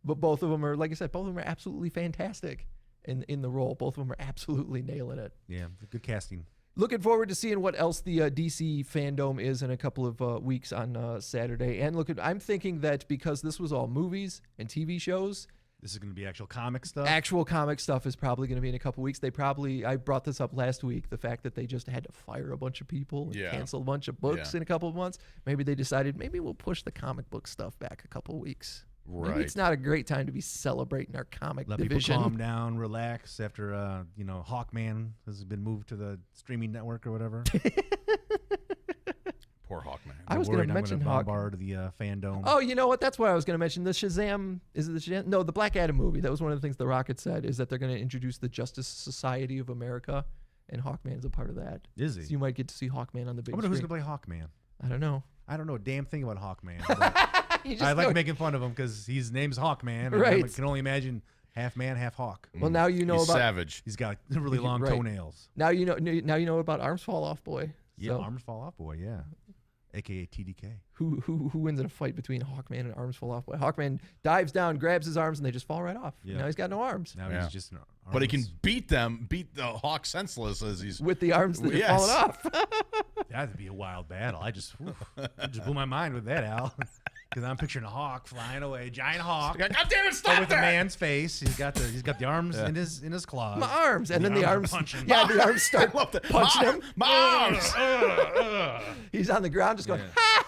But both of them are, like I said, both of them are absolutely fantastic in the role. Both of them are absolutely nailing it. Yeah, good casting. Looking forward to seeing what else the DC Fandome is in a couple of weeks on Saturday. And I'm thinking that because this was all movies and TV shows, This is going to be actual comic stuff? actual comic stuff is probably going to be in a couple weeks. I brought this up last week, the fact that they just had to fire a bunch of people and cancel a bunch of books in a couple of months. Maybe they decided maybe we'll push the comic book stuff back a couple of weeks. Right. Maybe it's not a great time to be celebrating our comic Let division. people calm down, relax after, Hawkman has been moved to the streaming network or whatever. Poor Hawkman. I was going to mention Hawk. Bombard the Fandome. Oh, you know what? That's what I was going to mention. The Shazam, is it the Shazam? No, the Black Adam movie. That was one of the things The Rocket said, is that they're going to introduce the Justice Society of America, and Hawkman's a part of that. Is he? So you might get to see Hawkman on the big I wonder who's screen. going to play Hawkman. I don't know. I don't know a damn thing about Hawkman. I like making fun of him because his name's Hawkman. And I can only imagine half man, half hawk. Well, now you know He's about savage. He's got really long toenails. Now you know about Arms Fall Off Boy. Yeah, So, Arms Fall Off Boy, yeah. AKA TDK. who wins in a fight between Hawkman and Arms Fall Off Boy? Hawkman dives down, grabs his arms, and they just fall right off. Yeah. Now he's got no arms. Now he's just But he can beat the Hawk senseless as he's with the arms that are falling off. That'd be a wild battle. I just blew my mind with that, Al. Because I'm picturing a hawk flying away, giant hawk. God damn it, stop with a man's face. He's got the arms in his claws. My arms, and then the arms. punching. Yeah, the arms start punching him. My arms. He's on the ground, just going,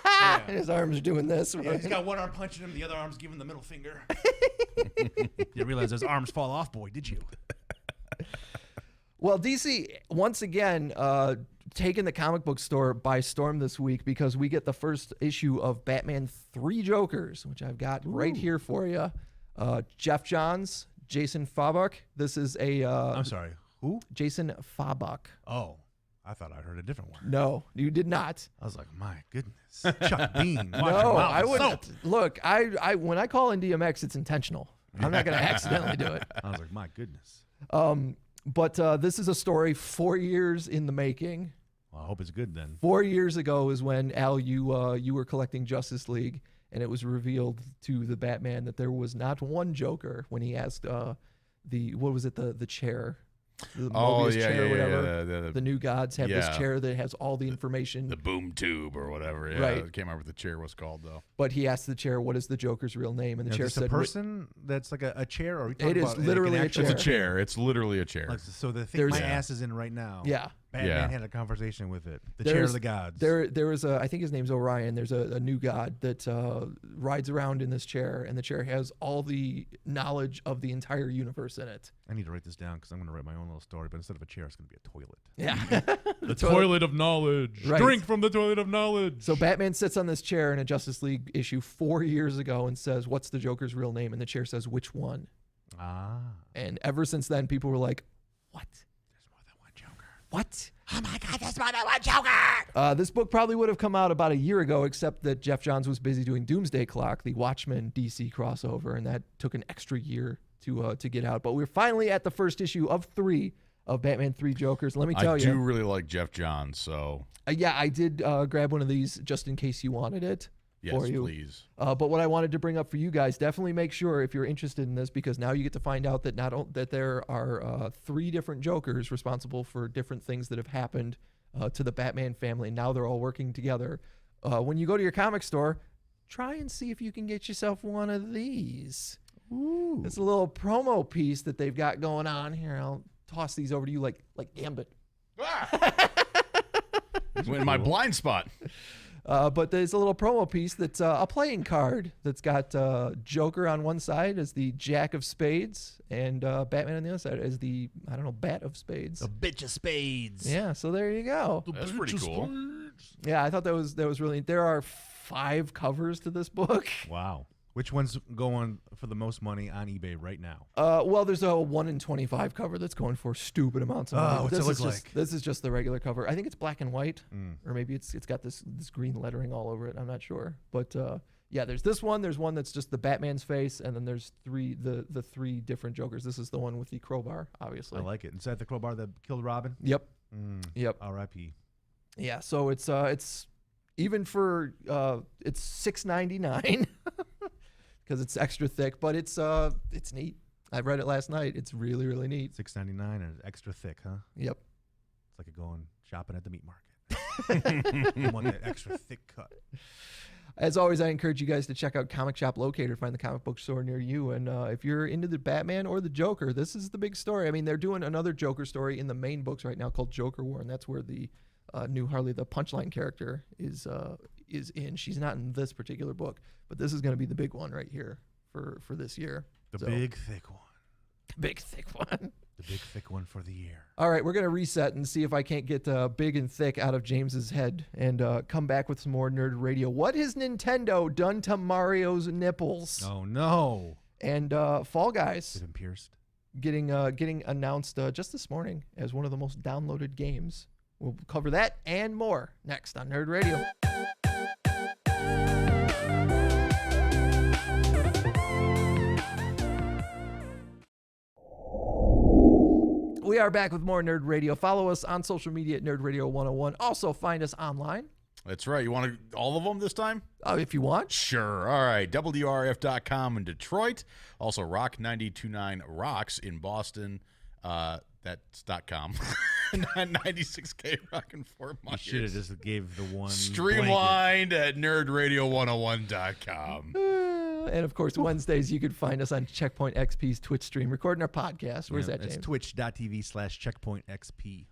and his arms are doing this. Yeah, he's got one arm punching him, the other arm's giving the middle finger. You realize those arms fall off, boy, did you? Well, DC, once again, taking the comic book store by storm this week because we get the first issue of Batman 3 Jokers, which I've got right here for you. Jeff Johns, Jason Fabok. This is a... I'm sorry, who? Jason Fabok. Oh, I thought I heard a different one. No, you did not. I was like, my goodness. Chuck Bean. No, I wouldn't. Look, I when I call in DMX, it's intentional. I'm not going to accidentally do it. I was like, my goodness. But this is a story 4 years in the making. Well, I hope it's good then. 4 years ago is when, Al, you were collecting Justice League, and it was revealed to the Batman that there was not one Joker when he asked the chair. The Mobius chair or whatever. The new gods have this chair that has all the information. The boom tube or whatever. Yeah, Right. I can't remember what the chair was called, though. But he asked the chair, what is the Joker's real name? And the chair is this said... a person that's like a chair? Or It is literally a chair. It's a chair. It's literally a chair. Like, so the thing my ass is in right now. Yeah. Batman had a conversation with it. The chair of the gods. There is I think his name's Orion. There's a new god that rides around in this chair, and the chair has all the knowledge of the entire universe in it. I need to write this down because I'm going to write my own little story, but instead of a chair, it's going to be a toilet. Yeah. The toilet of knowledge. Right. Drink from the toilet of knowledge. So Batman sits on this chair in a Justice League issue 4 years ago and says, what's the Joker's real name? And the chair says, which one? Ah. And ever since then, people were like, what? There's more than one Joker. What? Oh my God, there's more than one Joker! This book probably would have come out about a year ago, except that Jeff Johns was busy doing Doomsday Clock, the Watchmen DC crossover, and that took an extra year to get out. But we're finally at the first issue of 3 of Batman 3 Jokers. Let me tell you. I do really like Jeff Johns, so... yeah, I did grab one of these just in case you wanted it. For you. Please. But what I wanted to bring up for you guys, definitely make sure if you're interested in this, because now you get to find out that that there are 3 different Jokers responsible for different things that have happened to the Batman family. Now they're all working together. When you go to your comic store, try and see if you can get yourself one of these. Ooh. It's a little promo piece that they've got going on here. I'll toss these over to you like Gambit. In my blind spot. But there's a little promo piece that's a playing card that's got Joker on one side as the Jack of Spades and Batman on the other side as the, Bat of Spades. A bitch of spades. Yeah, so there you go. That's pretty cool. Yeah, I thought that was really. There are 5 covers to this book. Wow. Which one's going for the most money on eBay right now? Well, there's a 1 in 25 cover that's going for stupid amounts of money. What's it look like? This is just the regular cover. I think it's black and white, or maybe it's got this green lettering all over it. I'm not sure, but yeah, there's this one. There's one that's just the Batman's face, and then there's the 3 different Jokers. This is the one with the crowbar, obviously. I like it. Is that the crowbar that killed Robin? Yep. Yep. R.I.P. Yeah. So it's even for it's $6.99. Because it's extra thick, but it's neat. I read it last night. It's really, really neat. $6.99 and it's extra thick, huh? Yep. It's like going shopping at the meat market. You want that extra thick cut. As always, I encourage you guys to check out Comic Shop Locator, find the comic book store near you. And if you're into the Batman or the Joker, this is the big story. I mean, they're doing another Joker story in the main books right now called Joker War, and that's where the new Harley the Punchline character is in. She's not in this particular book, but this is going to be the big one right here for this year. The big thick one. Big thick one. The big thick one for the year. All right, we're going to reset and see if I can't get big and thick out of James's head and come back with some more Nerd Radio. What has Nintendo done to Mario's nipples? Oh, no. And Fall Guys. Get him pierced. Getting announced just this morning as one of the most downloaded games. We'll cover that and more next on Nerd Radio. We are back with more Nerd Radio. Follow us on social media at Nerd Radio 101. Also, find us online. That's right. You want all of them this time? If you want. Sure. All right. WRF.com in Detroit. Also, Rock929 Rocks in Boston. That's .com. 96K Rock in Fort Myers. You should have just gave the one. Streamlined at nerdradio101.com. And, of course, Wednesdays, you can find us on Checkpoint XP's Twitch stream, recording our podcast. Where's that, James? It's twitch.tv/checkpointxp.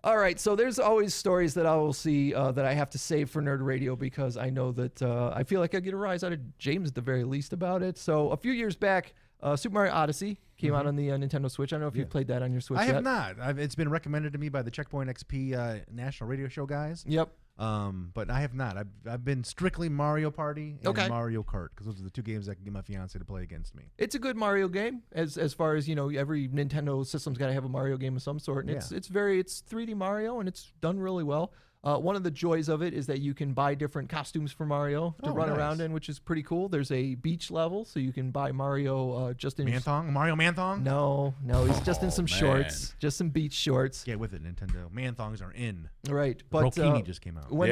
All right, so there's always stories that I will see that I have to save for Nerd Radio because I know that I feel like I get a rise out of James at the very least about it. So a few years back, Super Mario Odyssey came out on the Nintendo Switch. I don't know if you've played that on your Switch yet. I have not. It's been recommended to me by the Checkpoint XP National Radio Show guys. Yep. But I have not. I've been strictly Mario Party and Okay. Mario Kart because those are the two games I can get my fiance to play against me. It's a good Mario game as far as, you know, every Nintendo system's got to have a Mario game of some sort. And it's 3D Mario and it's done really well. One of the joys of it is that you can buy different costumes for Mario to run around in, which is pretty cool. There's a beach level, so you can buy Mario just in Mario Manthong? No, he's just in some shorts, just some beach shorts. Get with it, Nintendo. Manthongs are in. Right, but Brokini just came out. When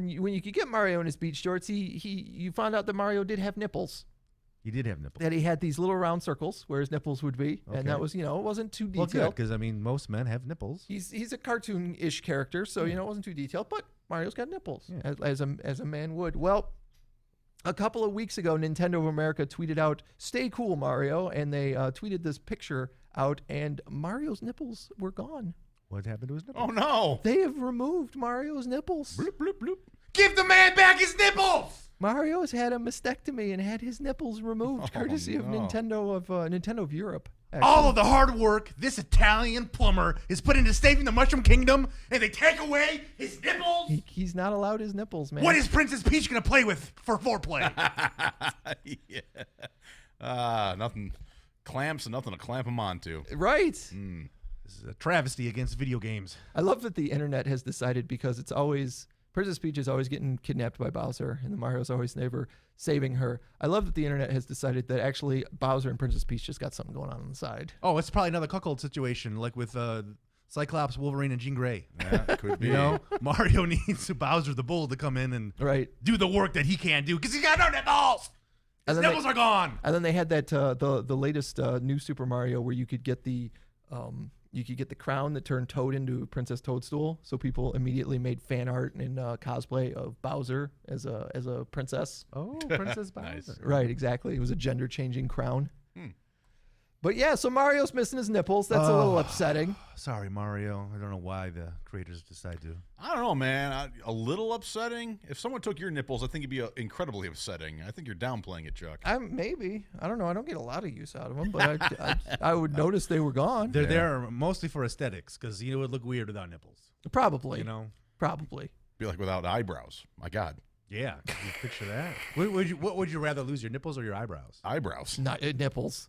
you could get Mario in his beach shorts, you found out that Mario did have nipples. He did have nipples. That he had these little round circles where his nipples would be, and that was, it wasn't too detailed. Well, good, because most men have nipples. He's a cartoon-ish character, so it wasn't too detailed. But Mario's got nipples, as a man would. Well, a couple of weeks ago, Nintendo of America tweeted out, "Stay cool, Mario," and they tweeted this picture out, and Mario's nipples were gone. What happened to his nipples? Oh no! They have removed Mario's nipples. Bloop, bloop, bloop. Give the man back his nipples! Mario's had a mastectomy and had his nipples removed, courtesy of Nintendo of Europe. Actually. All of the hard work this Italian plumber is put into saving the Mushroom Kingdom, and they take away his nipples? He's not allowed his nipples, man. What is Princess Peach going to play with for foreplay? Nothing. Clamps and nothing to clamp them onto. Right. This is a travesty against video games. I love that the internet has decided, because it's always... Princess Peach is always getting kidnapped by Bowser, and the Mario's always never saving her. I love that the internet has decided that actually Bowser and Princess Peach just got something going on the side. Oh, it's probably another cuckold situation, like with Cyclops, Wolverine, and Jean Grey. Yeah, could be. Mario needs Bowser the Bull to come in and do the work that he can't do because he's got no nipples. His nipples are gone. And then they had that the latest new Super Mario where you could get the crown that turned Toad into Princess Toadstool. So people immediately made fan art and cosplay of Bowser as a princess. Oh, Princess Bowser. Nice. Right, exactly. It was a gender changing crown. But yeah, so Mario's missing his nipples. That's a little upsetting. Sorry, Mario. I don't know why the creators decide to. I don't know, man. A little upsetting. If someone took your nipples, I think it'd be incredibly upsetting. I think you're downplaying it, Chuck. Maybe. I don't know. I don't get a lot of use out of them, but I would notice they were gone. They're there mostly for aesthetics because it would look weird without nipples. Probably. Probably. Be like without eyebrows. My God. Yeah. Can you picture that? What would you rather lose, your nipples or your eyebrows? Eyebrows. Not nipples.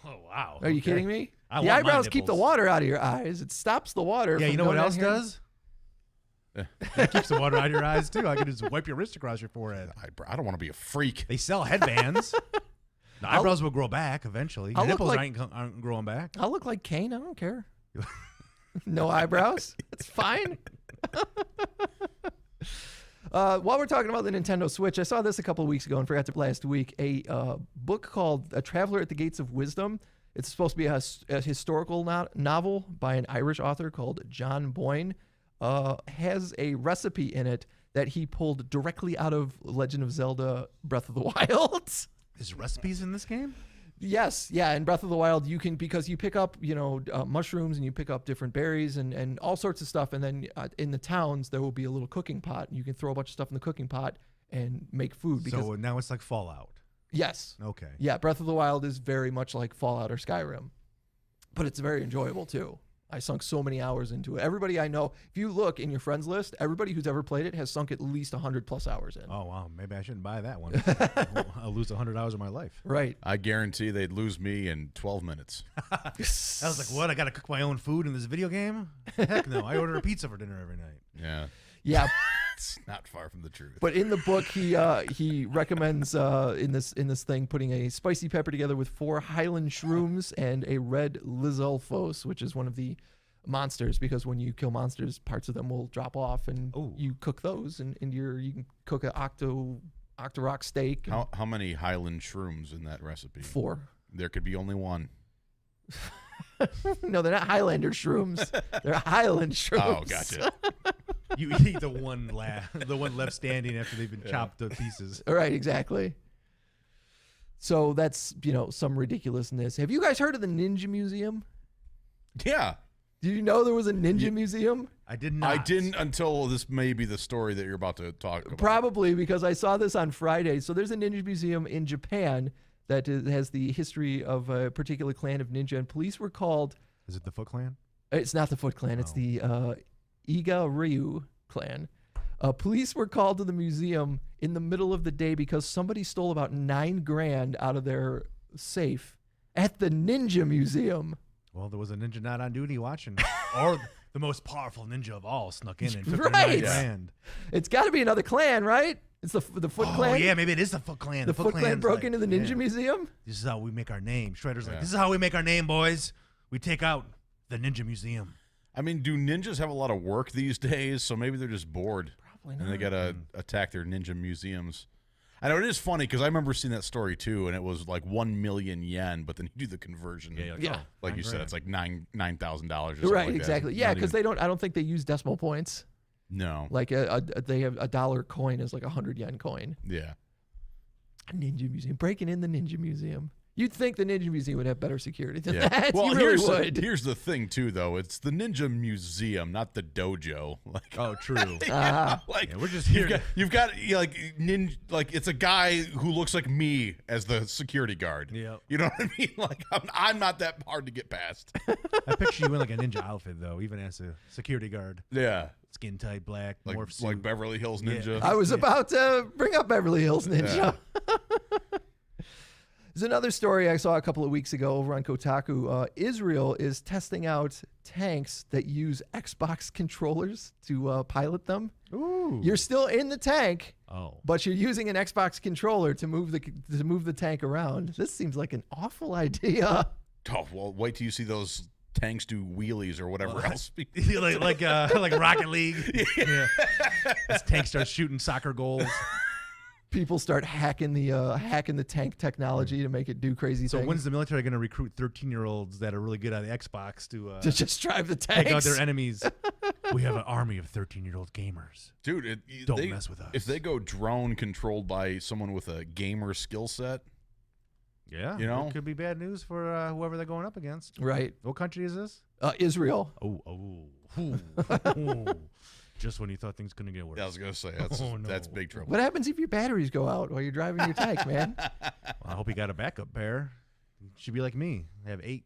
Oh, wow. Are you kidding me? I the want my eyebrows keep the nipples. water out of your eyes. It stops the water. Yeah, from you know what going else down here. does? It keeps the water out of your eyes, too. I could just wipe your wrist across your forehead. I don't want to be a freak. They sell headbands. The eyebrows will grow back eventually. Your I'll look nipples aren't growing back. I'll look like Kane. I don't care. No eyebrows. It's fine. While we're talking about the Nintendo Switch, I saw this a couple of weeks ago and forgot to last week. A book called A Traveler at the Gates of Wisdom. It's supposed to be a historical novel by an Irish author called John Boyne. Has a recipe in it that he pulled directly out of Legend of Zelda Breath of the Wild. There's recipes in this game? Yes, yeah. In Breath of the Wild, you can, because you pick up, mushrooms and you pick up different berries and all sorts of stuff. And then in the towns, there will be a little cooking pot. And you can throw a bunch of stuff in the cooking pot and make food. So now it's like Fallout. Yes. Okay. Yeah, Breath of the Wild is very much like Fallout or Skyrim, but it's very enjoyable too. I sunk so many hours into it. Everybody I know, if you look in your friends list, everybody who's ever played it has sunk at least 100+ hours in. Oh, wow. Maybe I shouldn't buy that one. I'll lose 100 hours of my life. Right. I guarantee they'd lose me in 12 minutes. I was like, what? I got to cook my own food in this video game? Heck no. I order a pizza for dinner every night. Yeah. Yeah. It's not far from the truth. But in the book, he recommends in this thing putting a spicy pepper together with 4 Highland shrooms and a red Lizalfos, which is one of the monsters, because when you kill monsters, parts of them will drop off, and you cook those, and you can cook an Octorok steak. How many Highland shrooms in that recipe? 4. There could be only one. No, they're not Highlander shrooms. They're Highland shrooms. Oh, gotcha. You eat the one left standing after they've been chopped to pieces. Right, exactly. So that's, some ridiculousness. Have you guys heard of the Ninja Museum? Yeah. Did you know there was a Ninja Museum? I did not. I didn't until this may be the story that you're about to talk about. Probably, because I saw this on Friday. So there's a Ninja Museum in Japan that has the history of a particular clan of ninja, and police were called... Is it the Foot Clan? It's not the Foot Clan. It's the Iga Ryu clan. Police were called to the museum in the middle of the day because somebody stole about $9,000 out of their safe at the Ninja Museum. Well, there was a ninja not on duty watching. Or the most powerful ninja of all snuck in and took Right. their $9,000. It's got to be another clan, right? It's the Foot Clan. Oh, yeah, maybe it is the Foot Clan. The Foot Clan broke like, into the Ninja Museum? This is how we make our name. Shredder's like, this is how we make our name, boys. We take out the Ninja Museum. I mean, do ninjas have a lot of work these days? So maybe they're just bored. Probably not. And they got to attack their ninja museums. I know it is funny because I remember seeing that story too, and it was like 1 million yen, but then you do the conversion. Yeah. Like you said, it's like $9,000 or something. Right, like exactly. That. Yeah, because I don't think they use decimal points. No. Like they have a dollar coin is like a 100 yen coin. Yeah. A Ninja Museum. Breaking in the Ninja Museum. You'd think the Ninja Museum would have better security than that. Well, you really would. Here's the thing too, though. It's the Ninja Museum, not the dojo. Like, oh, true. Like yeah, we're just here. You've got like ninja. Like it's a guy who looks like me as the security guard. Yeah. You know what I mean? Like I'm not that hard to get past. I picture you in like a ninja outfit though, even as a security guard. Yeah. Skin tight, black, Like morph suit. like Beverly Hills Ninja. I was about to bring up Beverly Hills Ninja. Yeah. There's another story I saw a couple of weeks ago over on Kotaku. Israel is testing out tanks that use Xbox controllers to pilot them. Ooh. You're still in the tank, but you're using an Xbox controller to move the tank around. This seems like an awful idea. Oh well, wait till you see those tanks do wheelies or whatever else. like Rocket League. Yeah. This tank starts shooting soccer goals. People start hacking the tank technology to make it do crazy So things. when's the military going to recruit 13-year-olds that are really good at the Xbox to just drive the tanks? take out their enemies? We have an army of 13-year-old gamers. Dude, Don't mess with us. If they go drone controlled by someone with a gamer skill set, yeah, you know, it could be bad news for whoever they're going up against. Right. What country is this? Israel. Just when you thought things couldn't get worse. Yeah, I was gonna say that's big trouble. What happens if your batteries go out while you're driving your tank, man? Well, I hope you got a backup pair. You should be like me. I have 8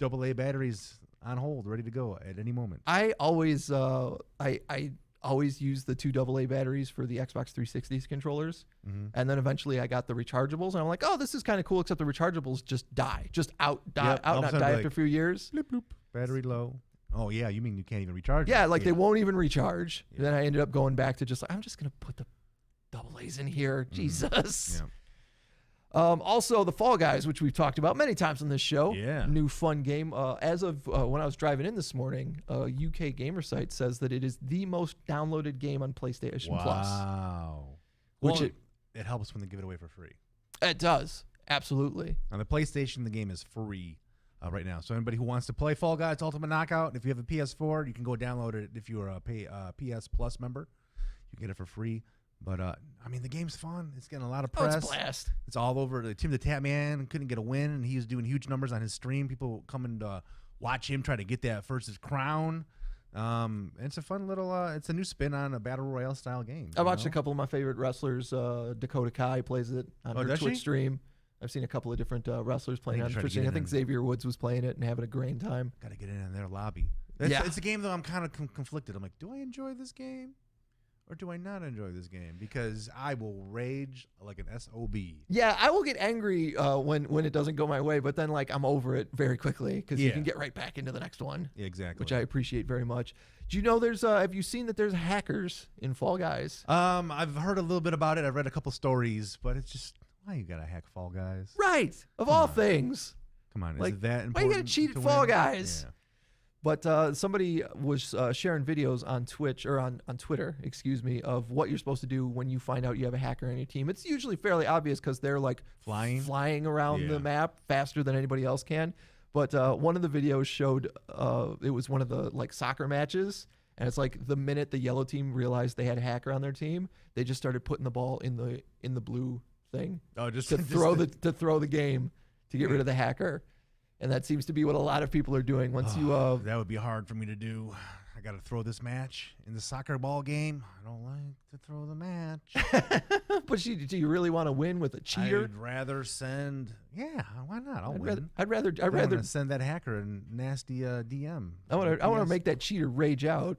AA batteries on hold, ready to go at any moment. I always I always use the 2 AA batteries for the Xbox 360's controllers, and then eventually I got the rechargeables, and I'm like, oh, this is kind of cool. Except the rechargeables just die, out not die after a few years. Bloop, bloop, battery low. Oh yeah, you mean you can't even recharge? Yeah, like they won't even recharge. Yeah. Then I ended up going back to just I'm just gonna put the AA's in here. Jesus. Yeah. Also, the Fall Guys, which we've talked about many times on this show. Yeah. New fun game. As of when I was driving in this morning, UK gamer site says that it is the most downloaded game on PlayStation Plus. Wow. Which well, it helps when they give it away for free. It does. Absolutely. On the PlayStation, the game is free. right now. So anybody who wants to play Fall Guys Ultimate Knockout, if you have a PS4, you can go download it. If you're a PS Plus member, you get it for free. But I mean, the game's fun. It's getting a lot of press. It's a blast. It's all over. The Tim the Tatman couldn't get a win, and he was doing huge numbers on his stream. People coming to watch him try to get that first crown. It's a fun little. It's a new spin on a battle royale style game. I watched a couple of my favorite wrestlers. Dakota Kai plays it on her Twitch stream. I've seen a couple of different wrestlers playing on Twitch. I think Xavier Woods was playing it and having a great time. Got to get in their lobby. It's a game though. I'm kind of conflicted. I'm like, do I enjoy this game? Or do I not enjoy this game? Because I will rage like an SOB. Yeah, I will get angry when it doesn't go my way, but then like I'm over it very quickly because you can get right back into the next one. Yeah, exactly. Which I appreciate very much. Do you know there's? Have you seen that there's hackers in Fall Guys? I've heard a little bit about it. I've read a couple stories, but it's just why you gotta hack Fall Guys? Right, of all things. Come on, like, is it that important? Why you gotta cheat at Fall Guys? Yeah. But somebody was sharing videos on Twitch or on Twitter, of what you're supposed to do when you find out you have a hacker on your team. It's usually fairly obvious because they're like flying around the map faster than anybody else can. But one of the videos showed it was one of the like soccer matches, and it's like the minute the yellow team realized they had a hacker on their team, they just started putting the ball in the blue thing. Oh, just to throw the game to get rid of the hacker. And that seems to be what a lot of people are doing. Once you that would be hard for me to do. I got to throw this match in the soccer ball game. I don't like to throw the match. But do you really want to win with a cheater? I'd rather send. Yeah, why not? I'll win. I'd rather send that hacker a nasty DM. I want to make that cheater rage out.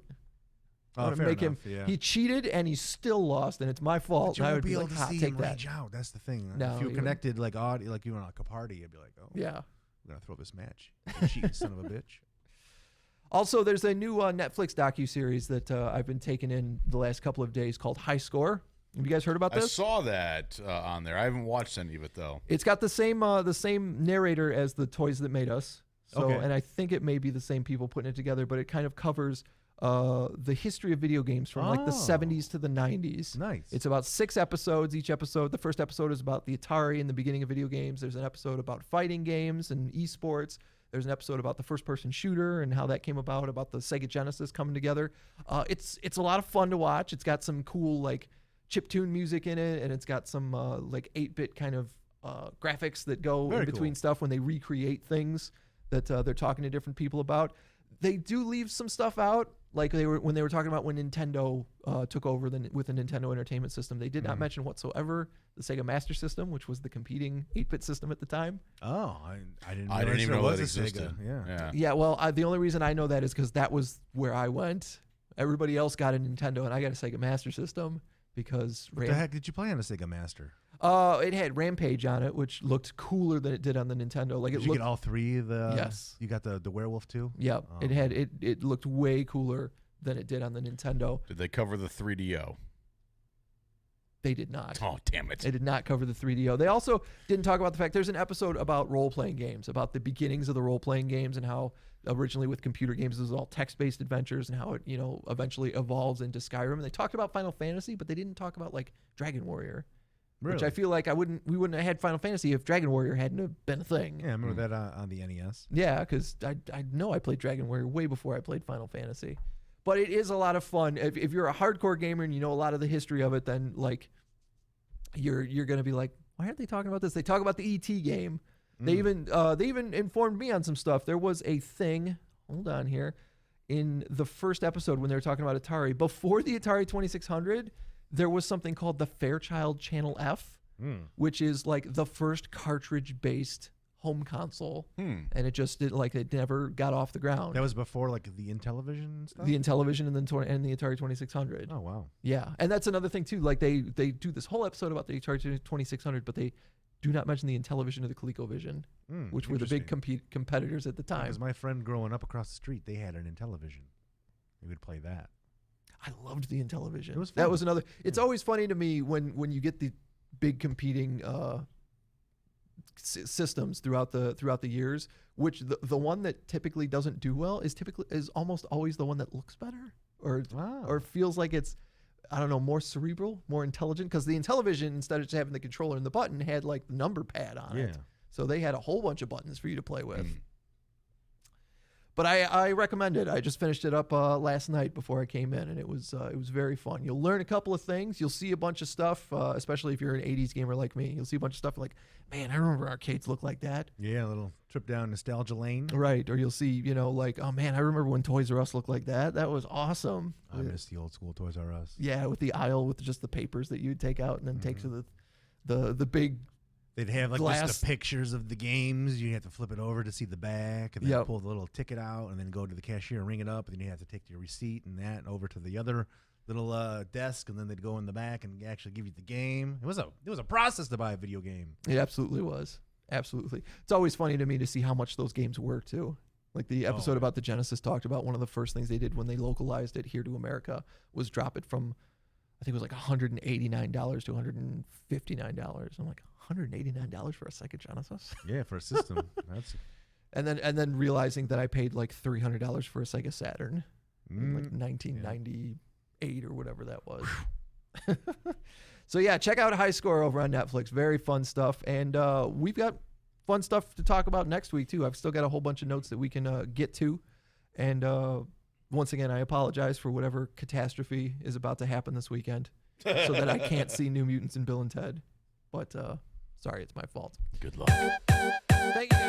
I want to make him. Yeah. He cheated and he still lost, and it's my fault. But you I won't would be able like, to see take him that. rage out. That's the thing. No, if you're connected like audio, like you were on like a party, you'd be like, oh yeah. I'm going to throw this match. You cheating son of a bitch. Also, there's a new Netflix docuseries that I've been taking in the last couple of days called High Score. Have you guys heard about this? I saw that on there. I haven't watched any of it, though. It's got the same narrator as the Toys That Made Us. So, okay. And I think it may be the same people putting it together, but it kind of covers the history of video games from like the 70s to the 90s. Nice. It's about 6 episodes. Each episode, the first episode is about the Atari and the beginning of video games. There's an episode about fighting games and esports. There's an episode about the first-person shooter and how that came about the Sega Genesis coming together. It's a lot of fun to watch. It's got some cool like chiptune music in it, and it's got some like 8-bit kind of graphics that go in between stuff when they recreate things that they're talking to different people about. They do leave some stuff out, like when they were talking about when Nintendo took over with the Nintendo Entertainment System. They did not mention whatsoever the Sega Master System, which was the competing 8-bit system at the time. Oh, I didn't even know that a existed. Sega. Yeah. Well, the only reason I know that is because that was where I went. Everybody else got a Nintendo, and I got a Sega Master System because. What the heck did you play on a Sega Master? It had Rampage on it, which looked cooler than it did on the Nintendo. Like did you get all 3 of the? Yes. You got the werewolf too? Yep. Oh. It looked way cooler than it did on the Nintendo. Did they cover the 3DO? They did not. Oh, damn it. They did not cover the 3DO. They also didn't talk about the fact there's an episode about role-playing games, about the beginnings of the role-playing games and how originally with computer games it was all text-based adventures and how it, eventually evolves into Skyrim. And they talked about Final Fantasy, but they didn't talk about like Dragon Warrior. Really? Which I feel like we wouldn't have had Final Fantasy if Dragon Warrior hadn't have been a thing. Yeah, I remember that on the NES. Yeah, because I know I played Dragon Warrior way before I played Final Fantasy. But it is a lot of fun. If you're a hardcore gamer and you know a lot of the history of it, then like you're gonna be like, why aren't they talking about this? They talk about the ET game. They even informed me on some stuff. There was a thing. Hold on here. In the first episode when they were talking about Atari, before the Atari 2600, there was something called the Fairchild Channel F, which is like the first cartridge-based home console, and it never got off the ground. That was before like the Intellivision and stuff. The Intellivision and the Atari 2600. Oh wow. Yeah, and that's another thing too. Like they do this whole episode about the Atari 2600, but they do not mention the Intellivision or the ColecoVision, which were the big competitors at the time. Because my friend growing up across the street, they had an Intellivision. He would play that. I loved the Intellivision. It was fun. That was another. It's always funny to me when you get the big competing systems throughout the years. Which the one that typically doesn't do well is almost always the one that looks better or feels like it's, I don't know, more cerebral, more intelligent. Because the Intellivision, instead of just having the controller and the button, had like the number pad on it. So they had a whole bunch of buttons for you to play with. But I recommend it. I just finished it up last night before I came in, and it was very fun. You'll learn a couple of things. You'll see a bunch of stuff, especially if you're an 80s gamer like me. You'll see a bunch of stuff like, man, I remember arcades looked like that. Yeah, a little trip down nostalgia lane. Right. Or you'll see, like, oh, man, I remember when Toys R Us looked like that. That was awesome. I miss the old school Toys R Us. Yeah, with the aisle with just the papers that you would take out and then take to the big They'd have like glass. just the pictures of the games. You have to flip it over to see the back, and then pull the little ticket out, and then go to the cashier and ring it up, and then you have to take your receipt and that over to the other little desk, and then they'd go in the back and actually give you the game. It was a process to buy a video game. It absolutely was. Absolutely. It's always funny to me to see how much those games were too. Like the episode about the Genesis talked about, one of the first things they did when they localized it here to America was drop it from, I think it was like $189 to $159. I'm like, $189 for a Sega Genesis? Yeah, for a system. And then realizing that I paid like $300 for a Sega Saturn in like 1998 or whatever that was. So yeah, check out High Score over on Netflix. Very fun stuff. And we've got fun stuff to talk about next week too. I've still got a whole bunch of notes that we can get to. And once again, I apologize for whatever catastrophe is about to happen this weekend so that I can't see New Mutants and Bill and Ted. But sorry, it's my fault. Good luck. Thank you.